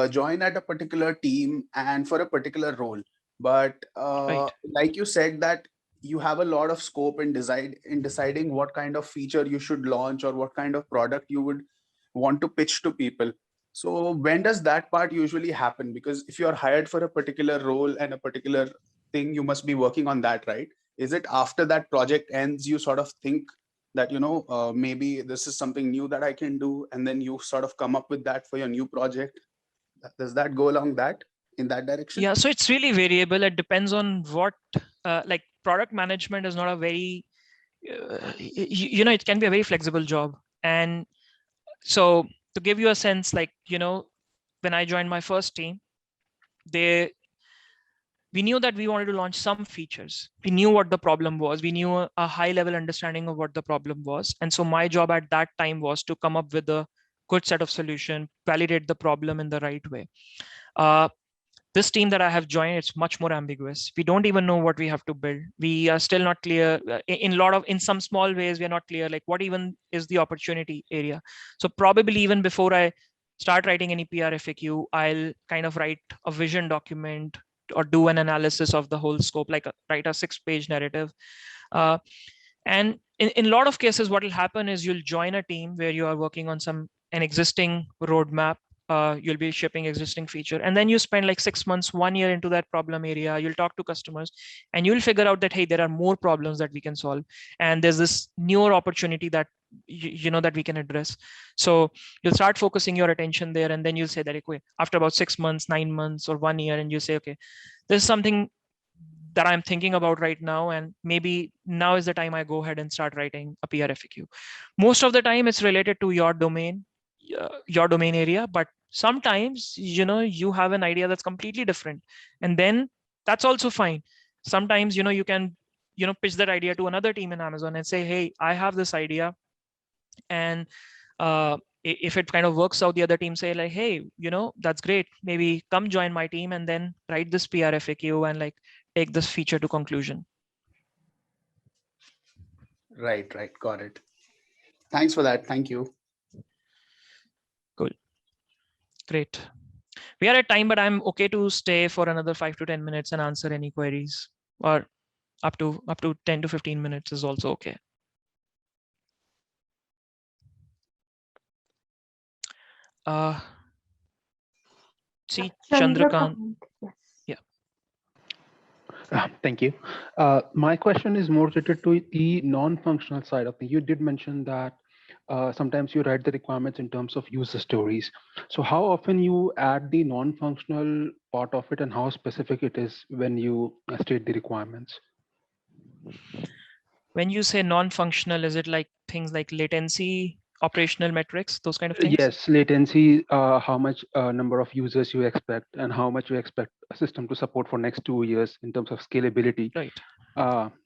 S6: join at a particular team and for a particular role. But
S1: Right.
S6: like you said, that you have a lot of scope in deciding what kind of feature you should launch or what kind of product you would want to pitch to people. So when does that part usually happen? Because if you are hired for a particular role and a particular thing, you must be working on that, right? Is it after that project ends, you sort of think that, maybe this is something new that I can do, and then you sort of come up with that for your new project? Does that go along in that direction?
S1: Yeah, so it's really variable. It depends on what, like product management is not a very, it can be a very flexible job. And so to give you a sense, like, when I joined my first team, we knew that we wanted to launch some features. We knew what the problem was. We knew a high level understanding of what the problem was. And so my job at that time was to come up with a good set of solution, validate the problem in the right way. This team that I have joined, it's much more ambiguous. We don't even know what we have to build. We are still not clear. In some small ways, we are not clear, like what even is the opportunity area. So probably even before I start writing any PR FAQ, I'll kind of write a vision document or do an analysis of the whole scope, like write a 6-page narrative. And in a lot of cases, what will happen is you'll join a team where you are working on an existing roadmap. You'll be shipping existing feature, and then you spend like 6 months, 1 year into that problem area. You'll talk to customers and you'll figure out that, hey, there are more problems that we can solve, and there's this newer opportunity that that we can address. So you'll start focusing your attention there, and then you'll say that, okay, after about 6 months, 9 months, or 1 year, and you say, okay, this is something that I'm thinking about right now, and maybe now is the time I go ahead and start writing a PR FAQ. Most of the time it's related to your domain. your domain area, but sometimes you have an idea that's completely different, and then that's also fine. Sometimes you can pitch that idea to another team in Amazon and say, hey, I have this idea, and if it kind of works out, the other team say like, hey, that's great, maybe come join my team and then write this PR FAQ and like take this feature to conclusion.
S6: Right, got it. Thanks for that. Thank you.
S1: Cool. Great. We are at time, but I'm okay to stay for another 5 to 10 minutes and answer any queries, or up to 10 to 15 minutes is also okay. See, Chandrakant.
S2: Yes.
S1: Yeah.
S7: Thank you. My question is more related to the non-functional side of things. You did mention that sometimes you write the requirements in terms of user stories. So how often you add the non-functional part of it, and how specific it is when you state the requirements?
S1: When you say non-functional, is it like things like latency, operational metrics, those kind of things?
S7: Yes, latency, how much number of users you expect, and how much you expect a system to support for next 2 years in terms of scalability.
S1: Right.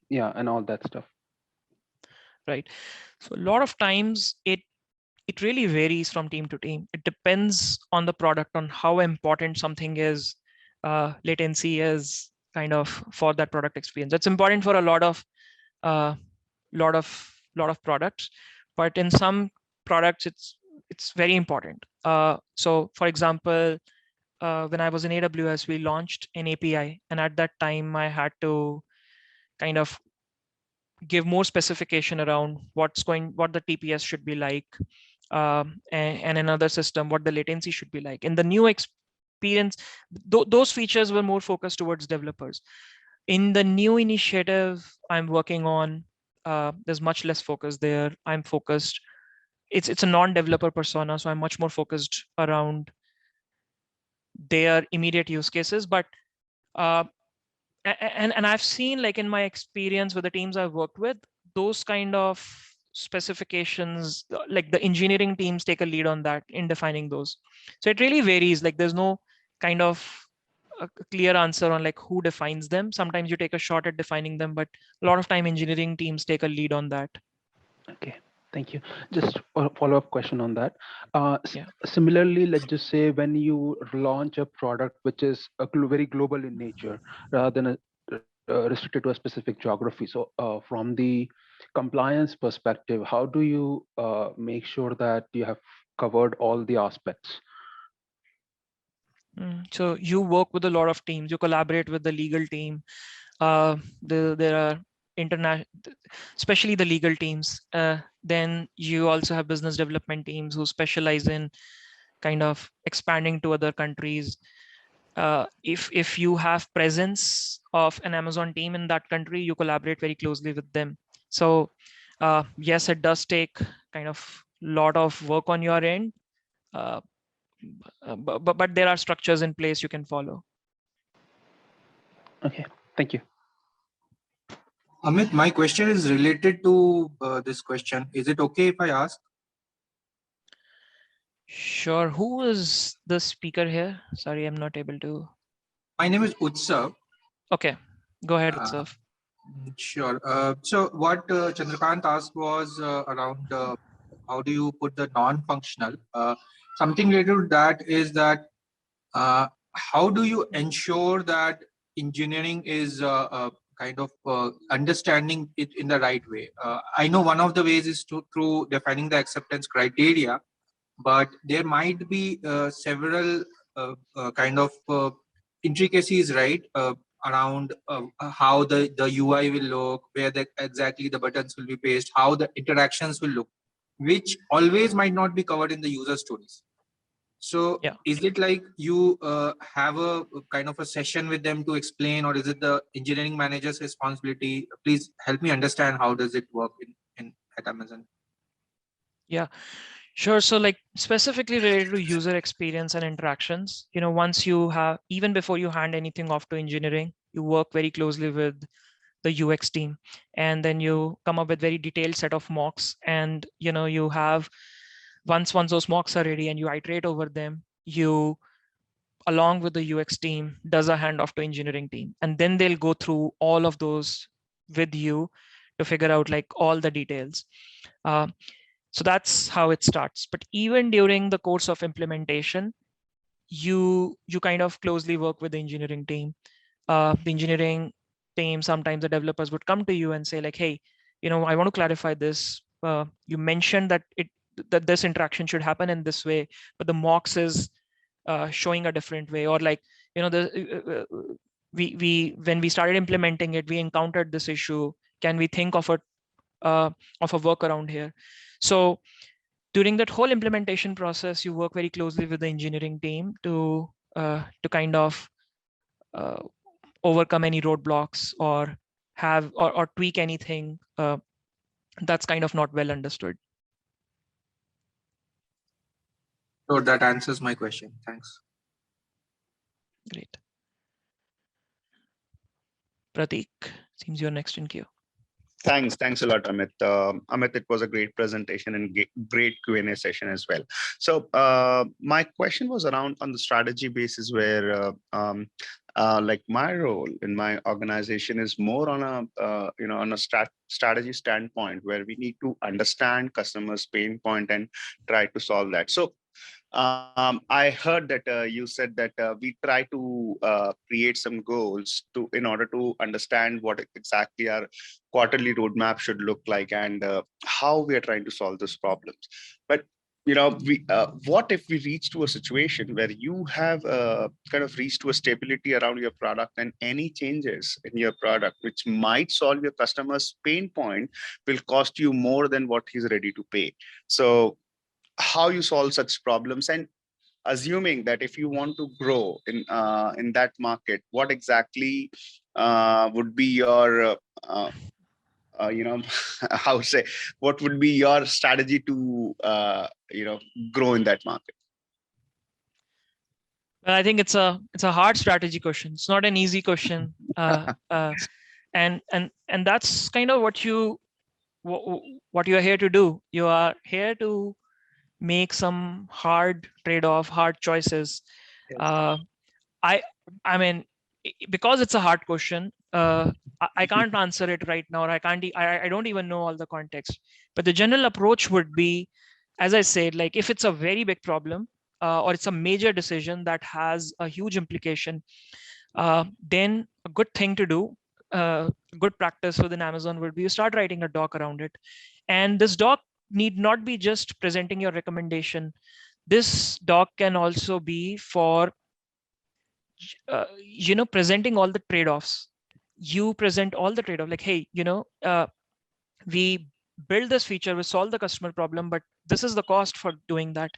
S7: Yeah, and all that stuff.
S1: Right. So a lot of times it really varies from team to team. It depends on the product, on how important something is. Latency is kind of for that product experience. It's important for a lot of products, but in some products it's very important. So for example, when I was in AWS, we launched an API, and at that time I had to kind of give more specification around what the TPS should be like, and another system what the latency should be like. In the new experience, those features were more focused towards developers. In the new initiative I'm working on, there's much less focus there. I'm focused, it's a non-developer persona, so I'm much more focused around their immediate use cases. But and I've seen, like, in my experience with the teams I've worked with, those kind of specifications, like the engineering teams take a lead on that in defining those. So it really varies. Like there's no kind of a clear answer on like who defines them. Sometimes you take a shot at defining them, but a lot of time engineering teams take a lead on that.
S7: Okay, thank you. Just a follow-up question on that.
S1: Yeah.
S7: Similarly, let's just say when you launch a product which is very global in nature, rather than restricted to a specific geography. So from the compliance perspective, how do you make sure that you have covered all the aspects?
S1: So you work with a lot of teams, you collaborate with the legal team. There are international, especially the legal teams. Then you also have business development teams who specialize in kind of expanding to other countries. If you have presence of an Amazon team in that country, you collaborate very closely with them. So yes, it does take kind of lot of work on your end. But there are structures in place you can follow.
S7: Okay, thank you.
S8: Amit, my question is related to this question. Is it okay if I ask?
S1: Sure. Who is the speaker here? Sorry, I'm not able to.
S8: My name is Utsav.
S1: Okay, go ahead, Utsav.
S8: Sure. So what Chandrakant asked was around how do you put the non-functional? Something related to that is that how do you ensure that engineering is kind of understanding it in the right way? I know one of the ways is through defining the acceptance criteria, but there might be several kind of intricacies, right? Around how the UI will look, where exactly the buttons will be placed, how the interactions will look, which always might not be covered in the user stories. So
S1: Yeah.
S8: Is it like you have a kind of a session with them to explain, or is it the engineering manager's responsibility? Please help me understand how does it work at Amazon.
S1: Yeah, sure. So like specifically related to user experience and interactions, once you have, even before you hand anything off to engineering, you work very closely with the UX team, and then you come up with very detailed set of mocks, and you have once those mocks are ready and you iterate over them, you, along with the UX team, does a handoff to engineering team, and then they'll go through all of those with you to figure out like all the details. So that's how it starts. But even during the course of implementation, you kind of closely work with the engineering team. The engineering team, sometimes the developers would come to you and say like, hey, I want to clarify this. You mentioned that this interaction should happen in this way, but the mocks is showing a different way, or like, we when we started implementing it, we encountered this issue. Can we think of a workaround here? So during that whole implementation process, you work very closely with the engineering team to kind of overcome any roadblocks or have or tweak anything that's kind of not well understood.
S8: So that answers my question. Thanks.
S1: Great. Pratik, seems you're next in queue.
S6: Thanks a lot, Amit. Amit, it was a great presentation and great Q&A session as well. So my question was around on the strategy basis, where like my role in my organization is more on a on a strategy standpoint, where we need to understand customers' pain point and try to solve that. So I heard that you said that we try to create some goals in order to understand what exactly our quarterly roadmap should look like, and how we are trying to solve those problems. But what if we reach to a situation where you have kind of reached to a stability around your product, and any changes in your product which might solve your customer's pain point will cost you more than what he's ready to pay? So how you solve such problems, and assuming that if you want to grow in that market, what exactly would be your how say, what would be your strategy to grow in that market?
S1: Well, I think it's a hard strategy question. It's not an easy question, and that's kind of what you are here to do. You are here to make some hard trade-off, hard choices.
S6: Yes.
S1: I mean, because it's a hard question, I can't answer it right now, or I don't even know all the context. But the general approach would be, as I said, like if it's a very big problem, or it's a major decision that has a huge implication, then a good thing to do, good practice within Amazon would be you start writing a doc around it. And this doc need not be just presenting your recommendation. This doc can also be for presenting all the trade-offs. You present all the trade-off, like, hey, we build this feature, we solve the customer problem, but this is the cost for doing that.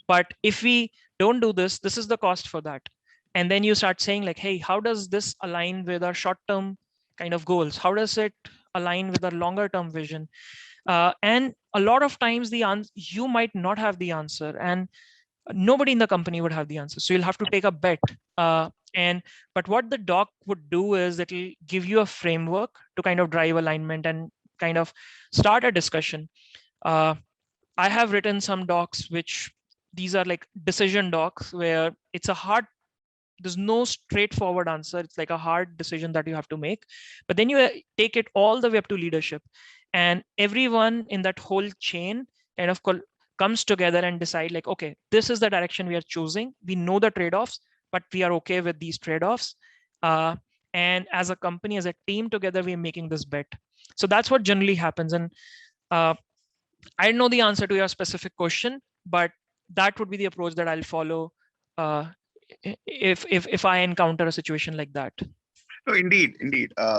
S1: But if we don't do this, this is the cost for that. And then you start saying like, hey, how does this align with our short-term kind of goals? How does it align with our longer-term vision? And a lot of times you might not have the answer, and nobody in the company would have the answer. So you'll have to take a bet. But what the doc would do is it'll give you a framework to kind of drive alignment and kind of start a discussion. I have written some docs, which these are like decision docs, where there's no straightforward answer. It's like a hard decision that you have to make, but then you take it all the way up to leadership, and everyone in that whole chain kind of comes together and decide like, okay, this is the direction we are choosing. We know the trade-offs, but we are okay with these trade-offs. And as a company, as a team together, we're making this bet. So that's what generally happens. And I don't know the answer to your specific question, but that would be the approach that I'll follow if I encounter a situation like that.
S6: No, indeed.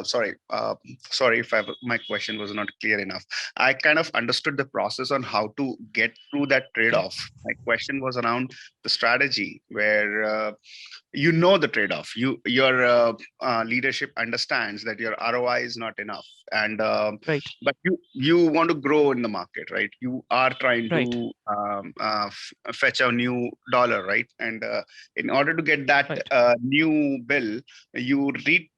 S6: Sorry if my question was not clear enough. I kind of understood the process on how to get through that trade-off. My question was around the strategy, where the trade-off. Your leadership understands that your ROI is not enough, and
S1: Right.
S6: but you want to grow in the market, right? You are trying
S1: Right.
S6: to fetch a new dollar, right? And in order to get that
S1: Right.
S6: new bill, you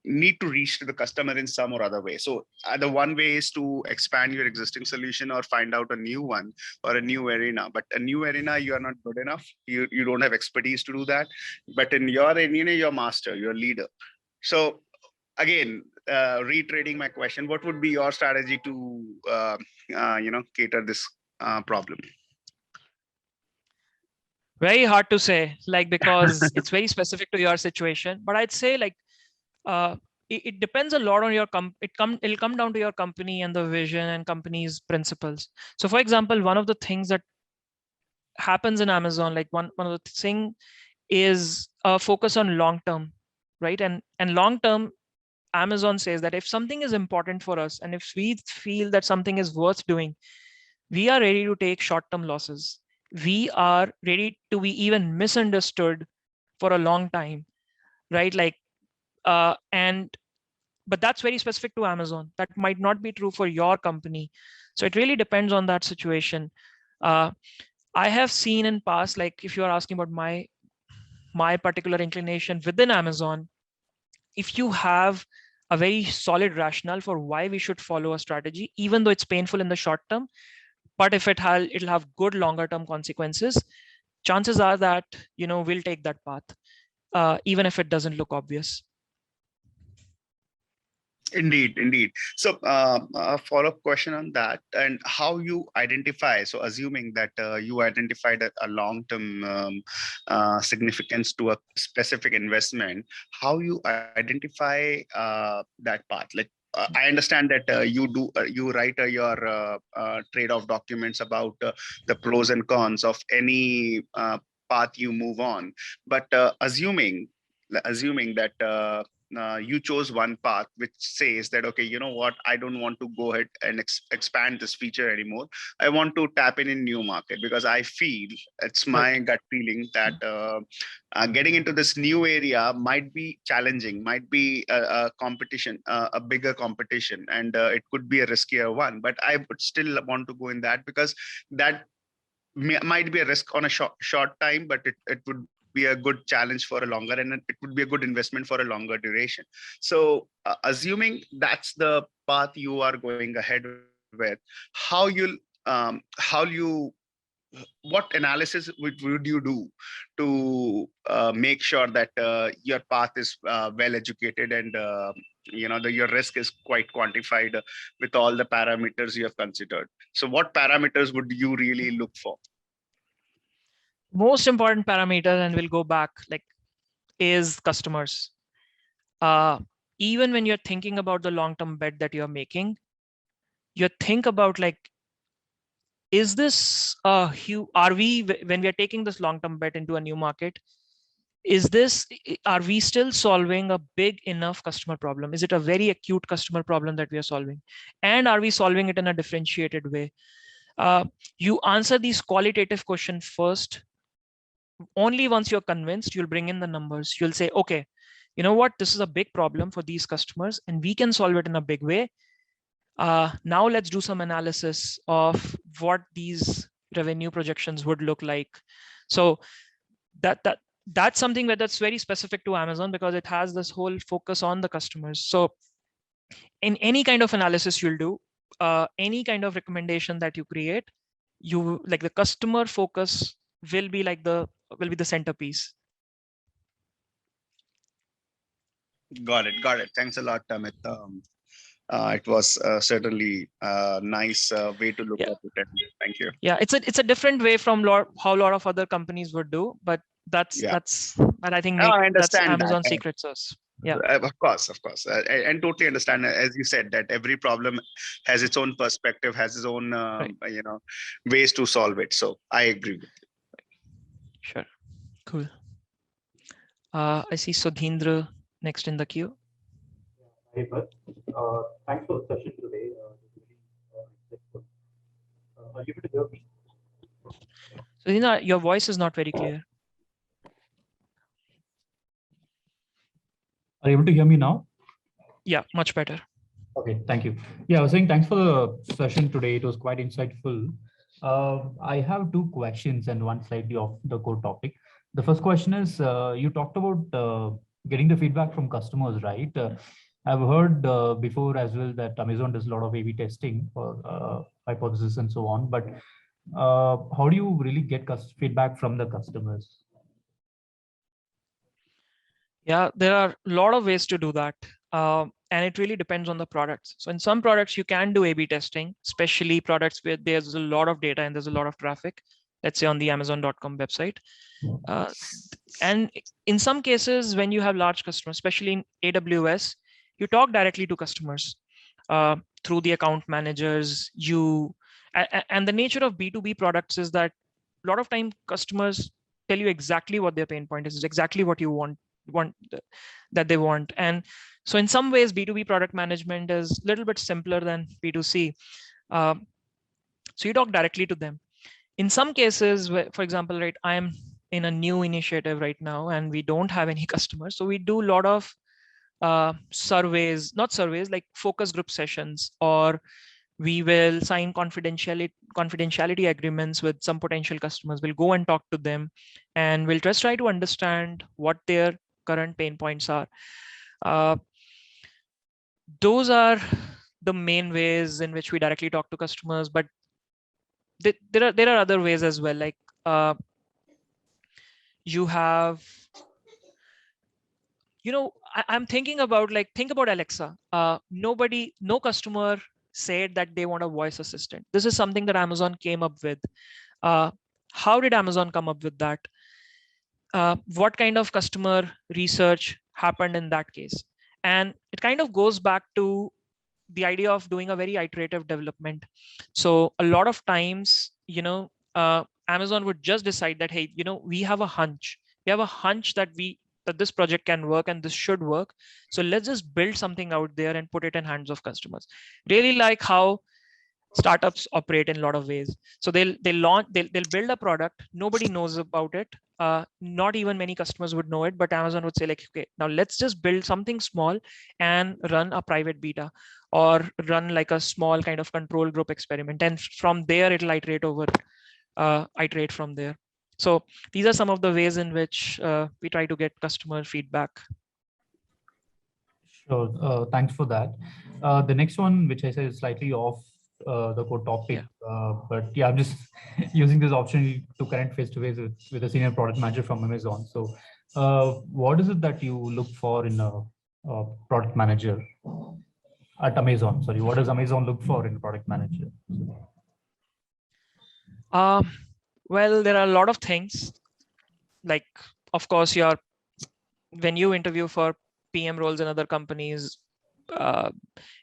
S6: need to reach to the customer in some or other way. So the one way is to expand your existing solution or find out a new one or a new arena. But a new arena, you are not good enough. You don't have expertise to do that. But in your arena, you're master, you're leader. So again, reiterating my question, what would be your strategy to cater this problem?
S1: Very hard to say, like, because it's very specific to your situation. But I'd say, like, it depends a lot on your it'll come down to your company and the vision and company's principles. So for example, one of the things that happens in Amazon, like one of the thing is a focus on long term, right? And long term, Amazon says that if something is important for us and if we feel that something is worth doing, we are ready to take short-term losses. We are ready to be even misunderstood for a long time, right? Like, but that's very specific to Amazon. That might not be true for your company. So it really depends on that situation. I have seen in past, like if you are asking about my particular inclination within Amazon, if you have a very solid rationale for why we should follow a strategy, even though it's painful in the short term, but if it'll have good longer term consequences, chances are that we'll take that path, even if it doesn't look obvious.
S6: Indeed. So a follow-up question on that, and how you identify. So assuming that you identified a long-term significance to a specific investment, how you identify that path? Like I understand that you write your trade-off documents about the pros and cons of any path you move on, but assuming that you chose one path which says that, okay, you know what, I don't want to go ahead and expand this feature anymore. I want to tap in new market because I feel, it's my gut feeling that getting into this new area might be challenging, might be a competition, a bigger competition, and it could be a riskier one. But I would still want to go in that because that might be a risk on a short time, but it would be a good challenge for a longer, and it would be a good investment for a longer duration. So assuming that's the path you are going ahead with, how you what analysis would you do to make sure that your path is well educated and your risk is quite quantified with all the parameters you have considered? So what parameters would you really look for?
S1: Most important parameter, and we'll go back, like, is customers. Even when you're thinking about the long-term bet that you're making, you think about, like, is this when we are taking this long-term bet into a new market, are we still solving a big enough customer problem? Is it a very acute customer problem that we are solving? And are we solving it in a differentiated way? You answer these qualitative questions first. Only once you're convinced, you'll bring in the numbers. You'll say, okay, you know what, this is a big problem for these customers and we can solve it in a big way. Now let's do some analysis of what these revenue projections would look like. So that's something that's very specific to Amazon because it has this whole focus on the customers. So in any kind of analysis you'll do, any kind of recommendation that you create, like the customer focus will be the centerpiece.
S6: Got it. Thanks a lot, Amit. It was certainly a nice way to look at it. Thank you.
S1: Yeah, it's a different way from how a lot of other companies would do, but that's but I think
S6: I understand
S1: that's Amazon's
S6: that.
S1: secret sauce. Yeah,
S6: of course, and totally understand. As you said, that every problem has its own perspective, has its own ways to solve it. So I agree with you.
S1: Sure, cool. I see Sudhindra next in the queue.
S9: Hey, bud. Thanks for the session today. Are you able to hear me?
S1: Sudhindra, your voice is not very clear.
S9: Are you able to hear me now?
S1: Yeah, much better.
S9: Okay, thank you. Yeah, I was saying thanks for the session today. It was quite insightful. I have two questions and one slightly off the core topic. The first question is, you talked about getting the feedback from customers, right? I've heard before as well that Amazon does a lot of A/B testing for hypothesis and so on. But how do you really get feedback from the customers?
S1: Yeah, there are a lot of ways to do that. And it really depends on the products. So in some products, you can do A/B testing, especially products where there's a lot of data and there's a lot of traffic, let's say on the Amazon.com website. And in some cases, when you have large customers, especially in AWS, you talk directly to customers through the account managers. And the nature of B2B products is that a lot of time customers tell you exactly what their pain point is exactly what you want that they want. And so in some ways, B2B product management is a little bit simpler than B2C. So you talk directly to them. In some cases, for example, right, I am in a new initiative right now and we don't have any customers. So we do a lot of like focus group sessions, or we will sign confidentiality agreements with some potential customers. We'll go and talk to them and we'll just try to understand what their current pain points are. Those are the main ways in which we directly talk to customers, but there are other ways as well. Like you have, I'm thinking about think about Alexa. No customer said that they want a voice assistant. This is something that Amazon came up with. How did Amazon come up with that? What kind of customer research happened in that case? And it kind of goes back to the idea of doing a very iterative development. So a lot of times, Amazon would just decide that, hey, we have a hunch. We have a hunch that this project can work and this should work. So let's just build something out there and put it in hands of customers. Really like how startups operate in a lot of ways. So they'll build a product. Nobody knows about it. Not even many customers would know it, but Amazon would say like, okay, now let's just build something small and run a private beta, or run like a small kind of control group experiment. And from there, it'll iterate from there. So these are some of the ways in which we try to get customer feedback.
S9: Sure, thanks for that. The next one, which I said is slightly off the core topic, but yeah, I'm just using this opportunity to connect face-to-face with a senior product manager from Amazon. So what is it that you look for in a product manager at Amazon? Sorry, what does Amazon look for in a product manager?
S1: Well, there are a lot of things. Like, of course, when you interview for PM roles in other companies,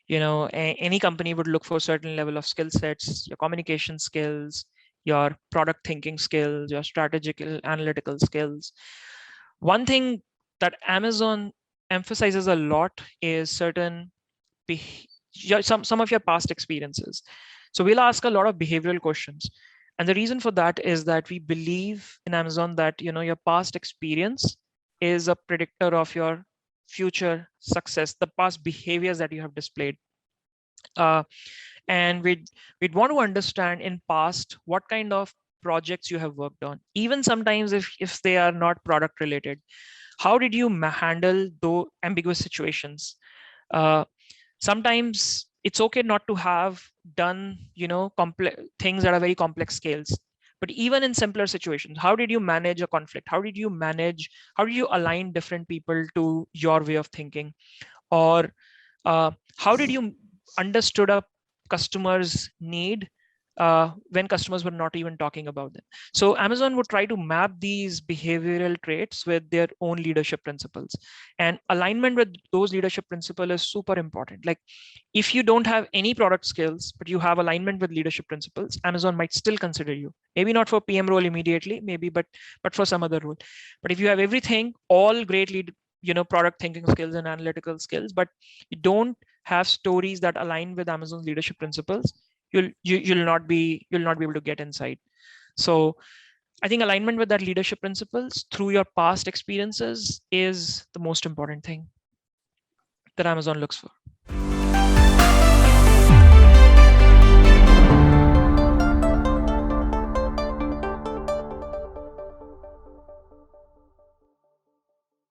S1: any company would look for a certain level of skill sets, your communication skills, your product thinking skills, your strategic analytical skills. One thing that Amazon emphasizes a lot is some of your past experiences. So we'll ask a lot of behavioral questions. And the reason for that is that we believe in Amazon that, your past experience is a predictor of your future success, the past behaviors that you have displayed. And we'd want to understand in past what kind of projects you have worked on. Even sometimes if they are not product related, how did you handle those ambiguous situations? Sometimes it's okay not to have done, complex things that are very complex scales. But even in simpler situations, how did you manage a conflict? How did you align different people to your way of thinking? Or how did you understood a customer's need when customers were not even talking about them? So Amazon would try to map these behavioral traits with their own leadership principles, and alignment with those leadership principles is super important. Like, if you don't have any product skills, but you have alignment with leadership principles, Amazon might still consider you. Maybe not for PM role immediately, maybe, but for some other role. But if you have everything, all great product thinking skills and analytical skills, but you don't have stories that align with Amazon's leadership principles, you'll not be able to get inside. So I think alignment with that leadership principles through your past experiences is the most important thing that Amazon looks for.